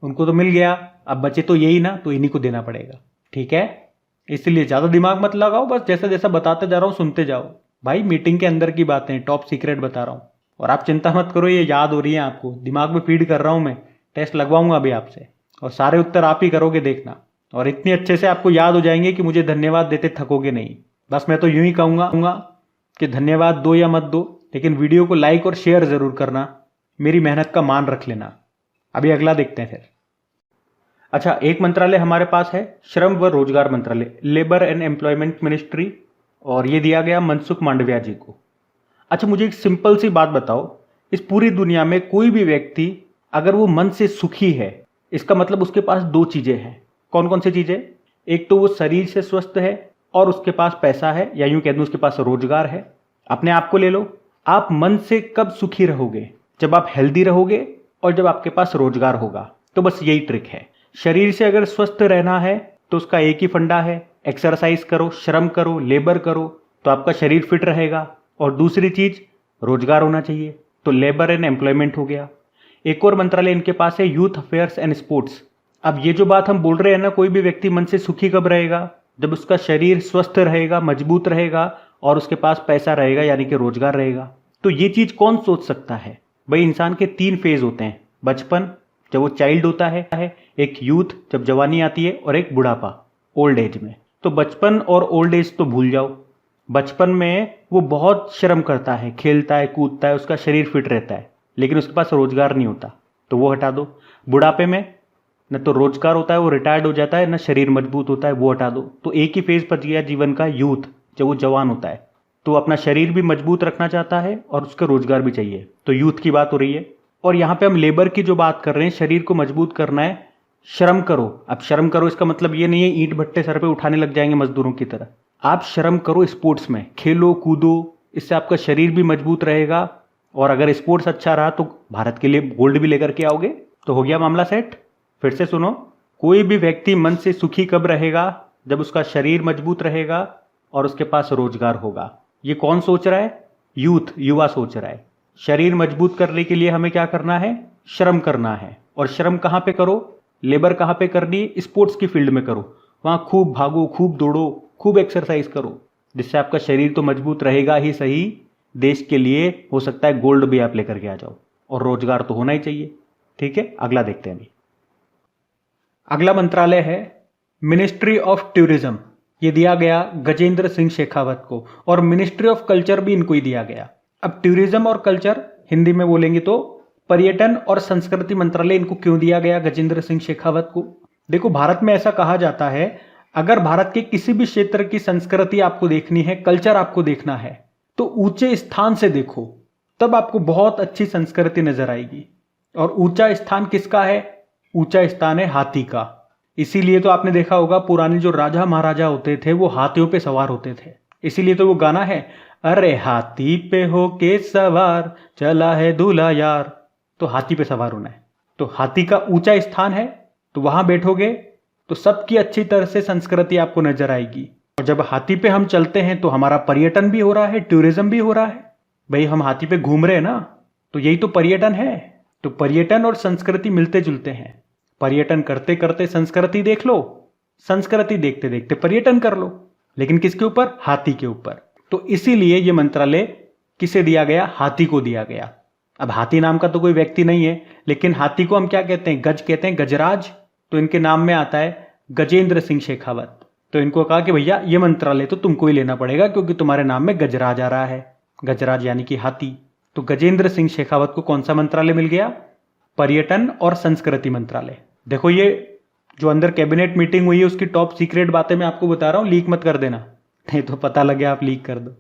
Speaker 1: उनको तो मिल गया, अब बचे तो यही ना, तो इन्हीं को देना पड़ेगा। ठीक है, इसलिए ज्यादा दिमाग मत लगाओ, बस जैसा जैसा बताते जा रहा हूं सुनते जाओ। भाई मीटिंग के अंदर की बातें, टॉप सीक्रेट बता रहा हूं। और आप चिंता मत करो, ये याद हो रही है आपको, दिमाग में फीड कर रहा हूं मैं, टेस्ट लगवाऊंगा अभी आपसे और सारे उत्तर आप ही करोगे, देखना। और इतने अच्छे से आपको याद हो जाएंगे कि मुझे धन्यवाद देते थकोगे नहीं। बस मैं तो यूं ही कहूंगा कि धन्यवाद दो या मत दो, लेकिन वीडियो को लाइक और शेयर जरूर करना, मेरी मेहनत का मान रख लेना। अभी अगला देखते हैं फिर। अच्छा, एक मंत्रालय हमारे पास है श्रम व रोजगार मंत्रालय, लेबर एंड एम्प्लॉयमेंट मिनिस्ट्री, और ये दिया गया मनसुख मांडविया जी को। अच्छा, मुझे एक सिंपल सी बात बताओ, इस पूरी दुनिया में कोई भी व्यक्ति अगर वो मन से सुखी है, इसका मतलब उसके पास दो चीजें हैं। कौन कौन सी चीजें? एक तो वो शरीर से स्वस्थ है और उसके पास पैसा है, या यूं कह दूं उसके पास रोजगार है। अपने आप को ले लो, आप मन से कब सुखी रहोगे? जब आप हेल्दी रहोगे और जब आपके पास रोजगार होगा। तो बस यही ट्रिक है। शरीर से अगर स्वस्थ रहना है तो उसका एक ही फंडा है, एक्सरसाइज करो, श्रम करो, लेबर करो, तो आपका शरीर फिट रहेगा। और दूसरी चीज, रोजगार होना चाहिए, तो लेबर एंड एम्प्लॉयमेंट हो गया। एक और मंत्रालय इनके पास है, यूथ अफेयर्स एंड स्पोर्ट्स। अब ये जो बात हम बोल रहे हैं ना, कोई भी व्यक्ति मन से सुखी कब रहेगा? जब उसका शरीर स्वस्थ रहेगा, मजबूत रहेगा और उसके पास पैसा रहेगा, यानी कि रोजगार रहेगा। तो ये चीज कौन सोच सकता है? भाई इंसान के 3 फेज होते हैं, बचपन जब वो चाइल्ड होता है, एक यूथ जब जवानी आती है, और एक बुढ़ापा ओल्ड एज में। तो बचपन और ओल्ड एज तो भूल जाओ। बचपन में वो बहुत श्रम करता है, खेलता है, कूदता है, उसका शरीर फिट रहता है, लेकिन उसके पास रोजगार नहीं होता, तो वो हटा दो। बुढ़ापे में न तो रोजगार होता है, वो रिटायर्ड हो जाता है, न शरीर मजबूत होता है, वो हटा दो। तो एक ही फेज बच गया जीवन का, यूथ, जब वो जवान होता है, तो अपना शरीर भी मजबूत रखना चाहता है और उसका रोजगार भी चाहिए, तो यूथ की बात हो रही है। और यहाँ पे हम लेबर की जो बात कर रहे हैं, शरीर को मजबूत करना है, श्रम करो। अब श्रम करो इसका मतलब ये नहीं है ईंट भट्टे सर पे उठाने लग जाएंगे मजदूरों की तरह। आप श्रम करो स्पोर्ट्स में, खेलो कूदो, इससे आपका शरीर भी मजबूत रहेगा। और अगर स्पोर्ट्स अच्छा रहा तो भारत के लिए गोल्ड भी लेकर के आओगे, तो हो गया मामला सेट। फिर से सुनो, कोई भी व्यक्ति मन से सुखी कब रहेगा? जब उसका शरीर मजबूत रहेगा और उसके पास रोजगार होगा। ये कौन सोच रहा है? यूथ, युवा सोच रहा है। शरीर मजबूत करने के लिए हमें क्या करना है? श्रम करना है। और श्रम कहाँ पे करो? लेबर कहाँ पे करनी? स्पोर्ट्स की फील्ड में करो। वहां खूब भागो, खूब दौड़ो, खूब एक्सरसाइज करो, जिससे आपका शरीर तो मजबूत रहेगा ही सही, देश के लिए हो सकता है गोल्ड भी आप लेकर के आ जाओ। और रोजगार तो होना ही चाहिए। ठीक है, अगला देखते हैं अभी। अगला मंत्रालय है मिनिस्ट्री ऑफ टूरिज्म। ये दिया गया गजेंद्र सिंह शेखावत को। और मिनिस्ट्री ऑफ कल्चर भी इनको ही दिया गया। अब टूरिज्म और कल्चर हिंदी में बोलेंगे तो पर्यटन और संस्कृति मंत्रालय इनको क्यों दिया गया गजेंद्र सिंह शेखावत को? देखो, भारत में ऐसा कहा जाता है, अगर भारत के किसी भी क्षेत्र की संस्कृति आपको देखनी है, कल्चर आपको देखना है, तो ऊंचे स्थान से देखो, तब आपको बहुत अच्छी संस्कृति नजर आएगी। और ऊंचा स्थान किसका है? ऊंचा स्थान है हाथी का। इसीलिए तो आपने देखा होगा, पुराने जो राजा महाराजा होते थे वो हाथियों पे सवार होते थे। इसीलिए तो वो गाना है, अरे हाथी पे हो के सवार चला है दूल्हा यार। तो हाथी पे सवार होना है, तो हाथी का ऊंचा स्थान है, तो वहां बैठोगे तो सबकी अच्छी तरह से संस्कृति आपको नजर आएगी। और जब हाथी पे हम चलते हैं तो हमारा पर्यटन भी हो रहा है, टूरिज्म भी हो रहा है। भाई हम हाथी पे घूम रहे हैं ना, तो यही तो पर्यटन है। तो पर्यटन और संस्कृति मिलते जुलते हैं। पर्यटन करते करते संस्कृति देख लो, संस्कृति देखते देखते पर्यटन कर लो, लेकिन किसके ऊपर? हाथी के ऊपर। तो इसीलिए ये मंत्रालय किसे दिया गया? हाथी को दिया गया। अब हाथी नाम का तो कोई व्यक्ति नहीं है, लेकिन हाथी को हम क्या कहते हैं? गज कहते हैं, गजराज। तो इनके नाम में आता है गजेंद्र सिंह शेखावत। तो इनको कहा कि भैया ये मंत्रालय तो तुमको ही लेना पड़ेगा, क्योंकि तुम्हारे नाम में गजराज आ रहा है। गजराज यानी कि हाथी। तो गजेंद्र सिंह शेखावत को कौन सा मंत्रालय मिल गया? पर्यटन और संस्कृति मंत्रालय। देखो, ये जो अंदर कैबिनेट मीटिंग हुई है उसकी टॉप सीक्रेट बातें मैं आपको बता रहा हूं, लीक मत कर देना, नहीं तो पता लगे आप लीक कर दो।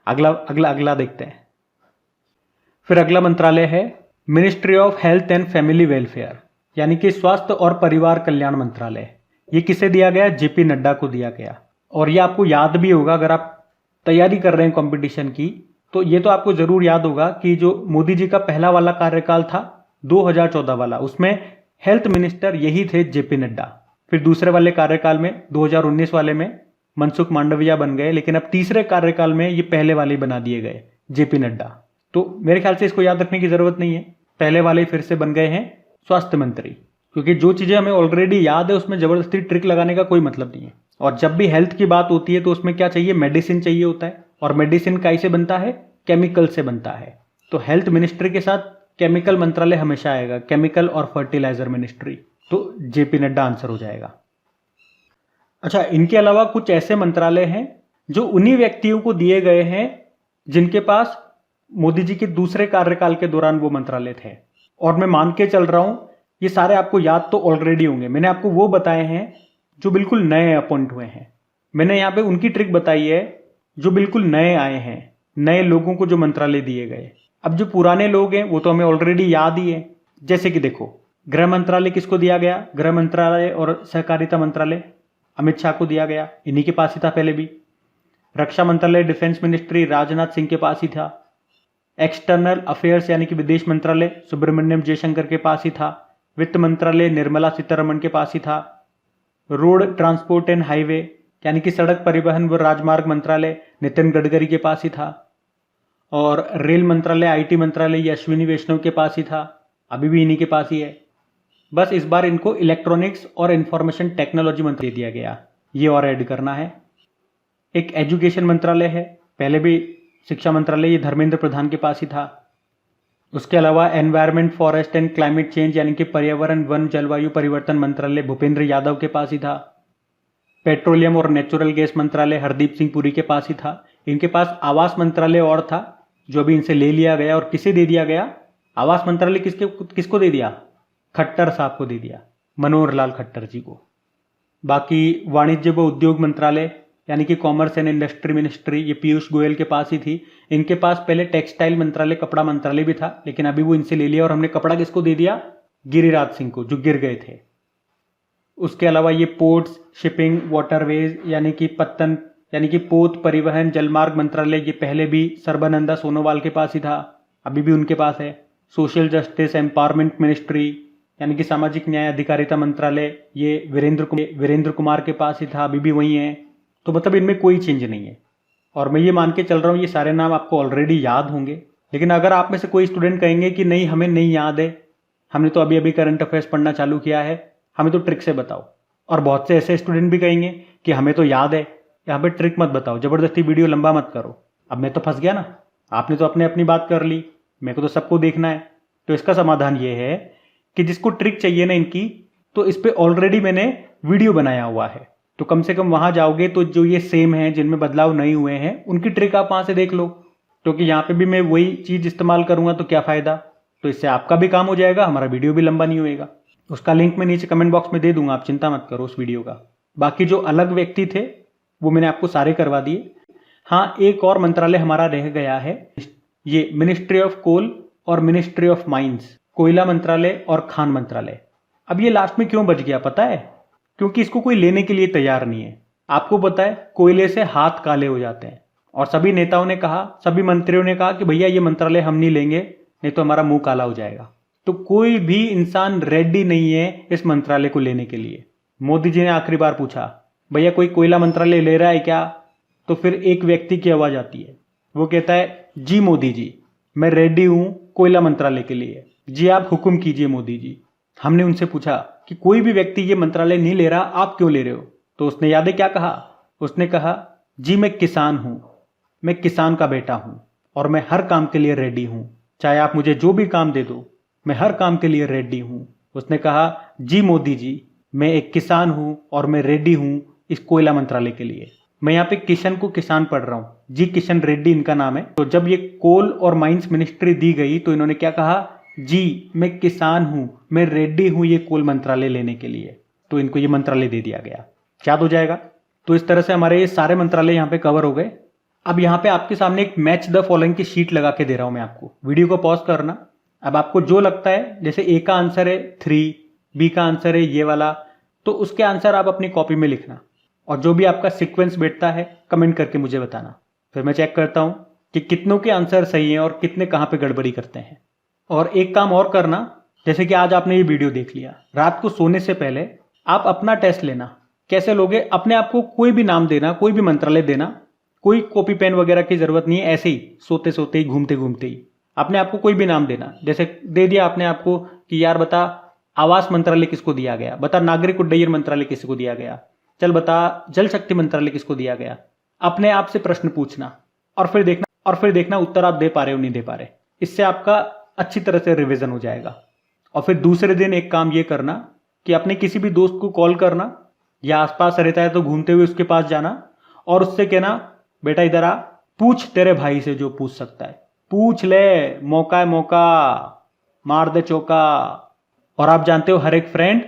Speaker 1: अगला अगला अगला देखते हैं। फिर अगला मंत्रालय है ministry of health and family welfare, यानी कि स्वास्थ्य और परिवार कल्याण मंत्रालय। ये किसे दिया गया? जेपी नड्डा को दिया गया। और ये आपको याद भी होगा, अगर आप तैयारी कर रहे हैं कंपटीशन की, तो ये तो आपको जरूर याद होगा कि जो मोदी जी का पहला वाला कार्यकाल था 2014 वाला, उसमें हेल्थ मिनिस्टर यही थे, जेपी नड्डा। फिर दूसरे वाले कार्यकाल में 2019 वाले में मनसुख मांडविया बन गए, लेकिन अब तीसरे कार्यकाल में ये पहले वाले बना दिए गए, जेपी नड्डा। तो मेरे ख्याल से इसको याद रखने की जरूरत नहीं है, पहले वाले फिर से बन गए हैं स्वास्थ्य मंत्री। क्योंकि जो चीजें हमें ऑलरेडी याद है उसमें जबरदस्ती ट्रिक लगाने का कोई मतलब नहीं है। और जब भी हेल्थ की बात होती है तो उसमें क्या चाहिए? मेडिसिन चाहिए होता है। और मेडिसिन कैसे बनता है? केमिकल से बनता है। तो हेल्थ मिनिस्ट्री के साथ केमिकल मंत्रालय हमेशा आएगा, केमिकल और फर्टिलाइजर मिनिस्ट्री। तो जेपी नड्डा आंसर हो जाएगा। अच्छा, इनके अलावा कुछ ऐसे मंत्रालय हैं जो उन्हीं व्यक्तियों को दिए गए हैं जिनके पास मोदी जी के दूसरे कार्यकाल के दौरान वो मंत्रालय थे। और मैं मान के चल रहा हूं ये सारे आपको याद तो ऑलरेडी होंगे। मैंने आपको वो बताए हैं जो बिल्कुल नए अपॉइंट हुए हैं। मैंने यहाँ पे उनकी ट्रिक बताई है जो बिल्कुल नए आए हैं, नए लोगों को जो मंत्रालय दिए गए। अब जो पुराने लोग हैं वो तो हमें ऑलरेडी याद ही है। जैसे कि देखो, गृह मंत्रालय किसको दिया गया? गृह मंत्रालय और सहकारिता मंत्रालय अमित शाह को दिया गया, इन्हीं के पास ही था पहले भी। रक्षा मंत्रालय, डिफेंस मिनिस्ट्री राजनाथ सिंह के पास ही था। एक्सटर्नल अफेयर्स यानी कि विदेश मंत्रालय सुब्रमण्यम जयशंकर के पास ही था। वित्त मंत्रालय निर्मला सीतारमण के पास ही था। रोड ट्रांसपोर्ट एंड हाईवे यानी कि सड़क परिवहन व राजमार्ग मंत्रालय नितिन गडकरी के पास ही था। और रेल मंत्रालय, आईटी मंत्रालय ये अश्विनी वैष्णव के पास ही था, अभी भी इन्हीं के पास ही है। बस इस बार इनको इलेक्ट्रॉनिक्स और इंफॉर्मेशन टेक्नोलॉजी मंत्रालय दे दिया गया, ये और ऐड करना है। एक एजुकेशन मंत्रालय है, पहले भी शिक्षा मंत्रालय ये धर्मेंद्र प्रधान के पास ही था। उसके अलावा environment, forest and climate change यानी कि पर्यावरण, वन, जलवायु परिवर्तन मंत्रालय भूपेंद्र यादव के पास ही था। पेट्रोलियम और नेचुरल गैस मंत्रालय हरदीप सिंह पुरी के पास ही था। इनके पास आवास मंत्रालय और था, जो अभी इनसे ले लिया गया। और किसे दे दिया गया? आवास मंत्रालय किसको दे दिया? खट्टर साहब को दे दिया, मनोहर लाल खट्टर जी को। बाकी वाणिज्य व उद्योग मंत्रालय यानी कि कॉमर्स एंड इंडस्ट्री मिनिस्ट्री ये पीयूष गोयल के पास ही थी। इनके पास पहले टेक्सटाइल मंत्रालय, कपड़ा मंत्रालय भी था, लेकिन अभी वो इनसे ले लिया और हमने कपड़ा किसको दे दिया? गिरिराज सिंह को, जो गिर गए थे। उसके अलावा ये पोर्ट्स, शिपिंग, वाटरवेज यानी कि पत्तन यानी कि पोत, परिवहन, जलमार्ग मंत्रालय ये पहले भी सर्बानंदा सोनोवाल के पास ही था, अभी भी उनके पास है। सोशल जस्टिस एम्पावरमेंट मिनिस्ट्री यानी कि सामाजिक न्याय अधिकारिता मंत्रालय ये वीरेंद्र कुमार के पास ही था, अभी भी वही है। तो मतलब इनमें कोई चेंज नहीं है। और मैं ये मान के चल रहा हूँ ये सारे नाम आपको ऑलरेडी याद होंगे। लेकिन अगर आप में से कोई स्टूडेंट कहेंगे कि नहीं हमें नहीं याद है, हमने तो अभी अभी करंट अफेयर्स पढ़ना चालू किया है, हमें तो ट्रिक से बताओ। और बहुत से ऐसे स्टूडेंट भी कहेंगे कि हमें तो याद है, यहाँ पे ट्रिक मत बताओ, जबरदस्ती वीडियो लंबा मत करो। अब मैं तो फंस गया ना, आपने तो अपनी बात कर ली, मेरे को तो सबको देखना है। तो इसका समाधान ये है कि जिसको ट्रिक चाहिए ना इनकी, तो इस पर ऑलरेडी मैंने वीडियो बनाया हुआ है। तो कम से कम वहां जाओगे तो जो ये सेम है, जिनमें बदलाव नहीं हुए हैं, उनकी ट्रिक आप वहां से देख लो। क्योंकि यहाँ पे भी मैं वही चीज इस्तेमाल करूंगा तो क्या फायदा। तो इससे आपका भी काम हो जाएगा, हमारा वीडियो भी लंबा नहीं होएगा। उसका लिंक मैं नीचे कमेंट बॉक्स में दे दूंगा, आप चिंता मत करो उस वीडियो का। बाकी जो अलग व्यक्ति थे वो मैंने आपको सारे करवा दिए। हाँ, एक और मंत्रालय हमारा रह गया है, ये मिनिस्ट्री ऑफ कोल और मिनिस्ट्री ऑफ माइंस, कोयला मंत्रालय और खान मंत्रालय। अब ये लास्ट में क्यों बच गया पता है? क्योंकि इसको कोई लेने के लिए तैयार नहीं है। आपको पता है कोयले से हाथ काले हो जाते हैं, और सभी नेताओं ने कहा, सभी मंत्रियों ने कहा कि भैया ये मंत्रालय हम नहीं लेंगे, नहीं तो हमारा मुंह काला हो जाएगा। तो कोई भी इंसान रेडी नहीं है इस मंत्रालय को लेने के लिए। मोदी जी ने आखिरी बार पूछा, भैया कोई कोयला मंत्रालय ले रहा है क्या? तो फिर एक व्यक्ति की आवाज आती है, वो कहता है, जी मोदी जी, मैं रेडी हूं कोयला मंत्रालय के लिए, जी आप हुक्म कीजिए मोदी जी। हमने उनसे पूछा कि कोई भी व्यक्ति ये मंत्रालय नहीं ले रहा, आप क्यों ले रहे हो? तो उसने याद है क्या कहा? उसने कहा, जी मैं किसान हूं, मैं किसान का बेटा हूं और मैं हर काम के लिए रेडी हूं, चाहे आप मुझे जो भी काम दे दो, मैं हर काम के लिए रेडी हूं। उसने कहा, जी मोदी जी, मैं एक किसान हूं और मैं रेडी हूं इस कोयला मंत्रालय के लिए। मैं यहाँ पे किशन को किसान पढ़ रहा हूं, जी किशन रेड्डी इनका नाम है। तो जब ये कोल और माइंस मिनिस्ट्री दी गई तो इन्होंने क्या कहा, जी मैं किसान हूं, मैं रेडी हूं ये कोल मंत्रालय लेने के लिए। तो इनको ये मंत्रालय दे दिया गया, याद हो जाएगा। तो इस तरह से हमारे ये सारे मंत्रालय यहाँ पे कवर हो गए। अब यहाँ पे आपके सामने एक मैच द फॉलोइंग की शीट लगा के दे रहा हूं मैं आपको, वीडियो को पॉज करना। अब आपको जो लगता है, जैसे ए का आंसर है 3, बी का आंसर है ये वाला, तो उसके आंसर आप अपनी कॉपी में लिखना, और जो भी आपका सीक्वेंस बैठता है कमेंट करके मुझे बताना। फिर मैं चेक करता हूं कि कितनों के आंसर सही हैं और कितने कहां पे गड़बड़ी करते हैं। और एक काम और करना, जैसे कि आज आपने ये वीडियो देख लिया, रात को सोने से पहले आप अपना टेस्ट लेना। कैसे लोगे? अपने आप को कोई भी नाम देना, कोई भी मंत्रालय देना, कोई कॉपी पेन वगैरह की जरूरत नहीं है, ऐसे ही सोते सोते ही, घूमते घूमते ही अपने आप को कोई भी नाम देना। जैसे दे दिया आपने आपको कि यार बता आवास मंत्रालय किसको दिया गया, बता नागरिक उड्डयन मंत्रालय किसको दिया गया, चल बता जल शक्ति मंत्रालय किसको दिया गया। अपने आप से प्रश्न पूछना और फिर देखना उत्तर आप दे पा रहे हो नहीं दे पा रहे। इससे आपका अच्छी तरह से रिवीजन हो जाएगा। और फिर दूसरे दिन एक काम ये करना कि अपने किसी भी दोस्त को कॉल करना, या आसपास रहता है तो घूमते हुए उसके पास जाना और उससे कहना, बेटा इधर आ, पूछ तेरे भाई से जो पूछ सकता है, पूछ ले, मौका है मौका, मार दे चौका। और आप जानते हो हर एक फ्रेंड,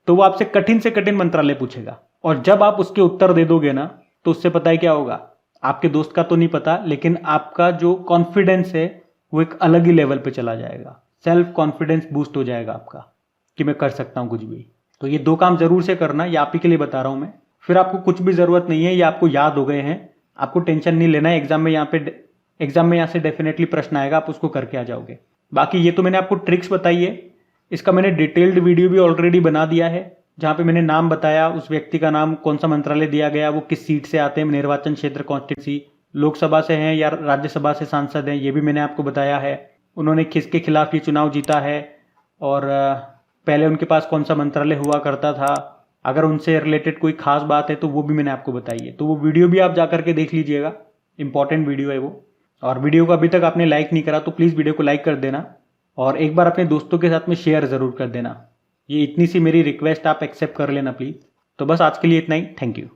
Speaker 1: तो वो आपसे कठिन से कठिन मंत्रालय पूछेगा, और जब आप उसके उत्तर दे दोगे ना, तो उससे पता है क्या होगा, आपके दोस्त का तो नहीं पता, लेकिन आपका जो कॉन्फिडेंस है वो एक अलग ही लेवल पे चला जाएगा। सेल्फ कॉन्फिडेंस बूस्ट हो जाएगा आपका कि मैं कर सकता हूं कुछ भी। तो ये 2 काम जरूर से करना, ये आप ही के लिए बता रहा हूँ मैं। फिर आपको कुछ भी ज़रूरत नहीं है, ये आपको याद हो गए हैं, आपको टेंशन नहीं लेना है। एग्जाम में यहाँ से डेफिनेटली प्रश्न आएगा, आप उसको करके आ जाओगे। बाकी ये तो मैंने आपको ट्रिक्स बताई है, इसका मैंने डिटेल्ड वीडियो भी ऑलरेडी बना दिया है, जहाँ पे मैंने नाम बताया, उस व्यक्ति का नाम, कौन सा मंत्रालय दिया गया, वो किस सीट से आते हैं, निर्वाचन क्षेत्र कॉन्स्टिट्यूंसी, लोकसभा से हैं या राज्यसभा से सांसद हैं, ये भी मैंने आपको बताया है। उन्होंने किसके खिलाफ ये चुनाव जीता है और पहले उनके पास कौन सा मंत्रालय हुआ करता था, अगर उनसे रिलेटेड कोई खास बात है तो वो भी मैंने आपको बताई है। तो वो वीडियो भी आप जा करके देख लीजिएगा, इंपॉर्टेंट वीडियो है वो। और वीडियो को अभी तक आपने लाइक नहीं करा तो प्लीज़ वीडियो को लाइक कर देना और एक बार अपने दोस्तों के साथ में शेयर ज़रूर कर देना। ये इतनी सी मेरी रिक्वेस्ट आप एक्सेप्ट कर लेना प्लीज़। तो बस आज के लिए इतना ही, थैंक यू।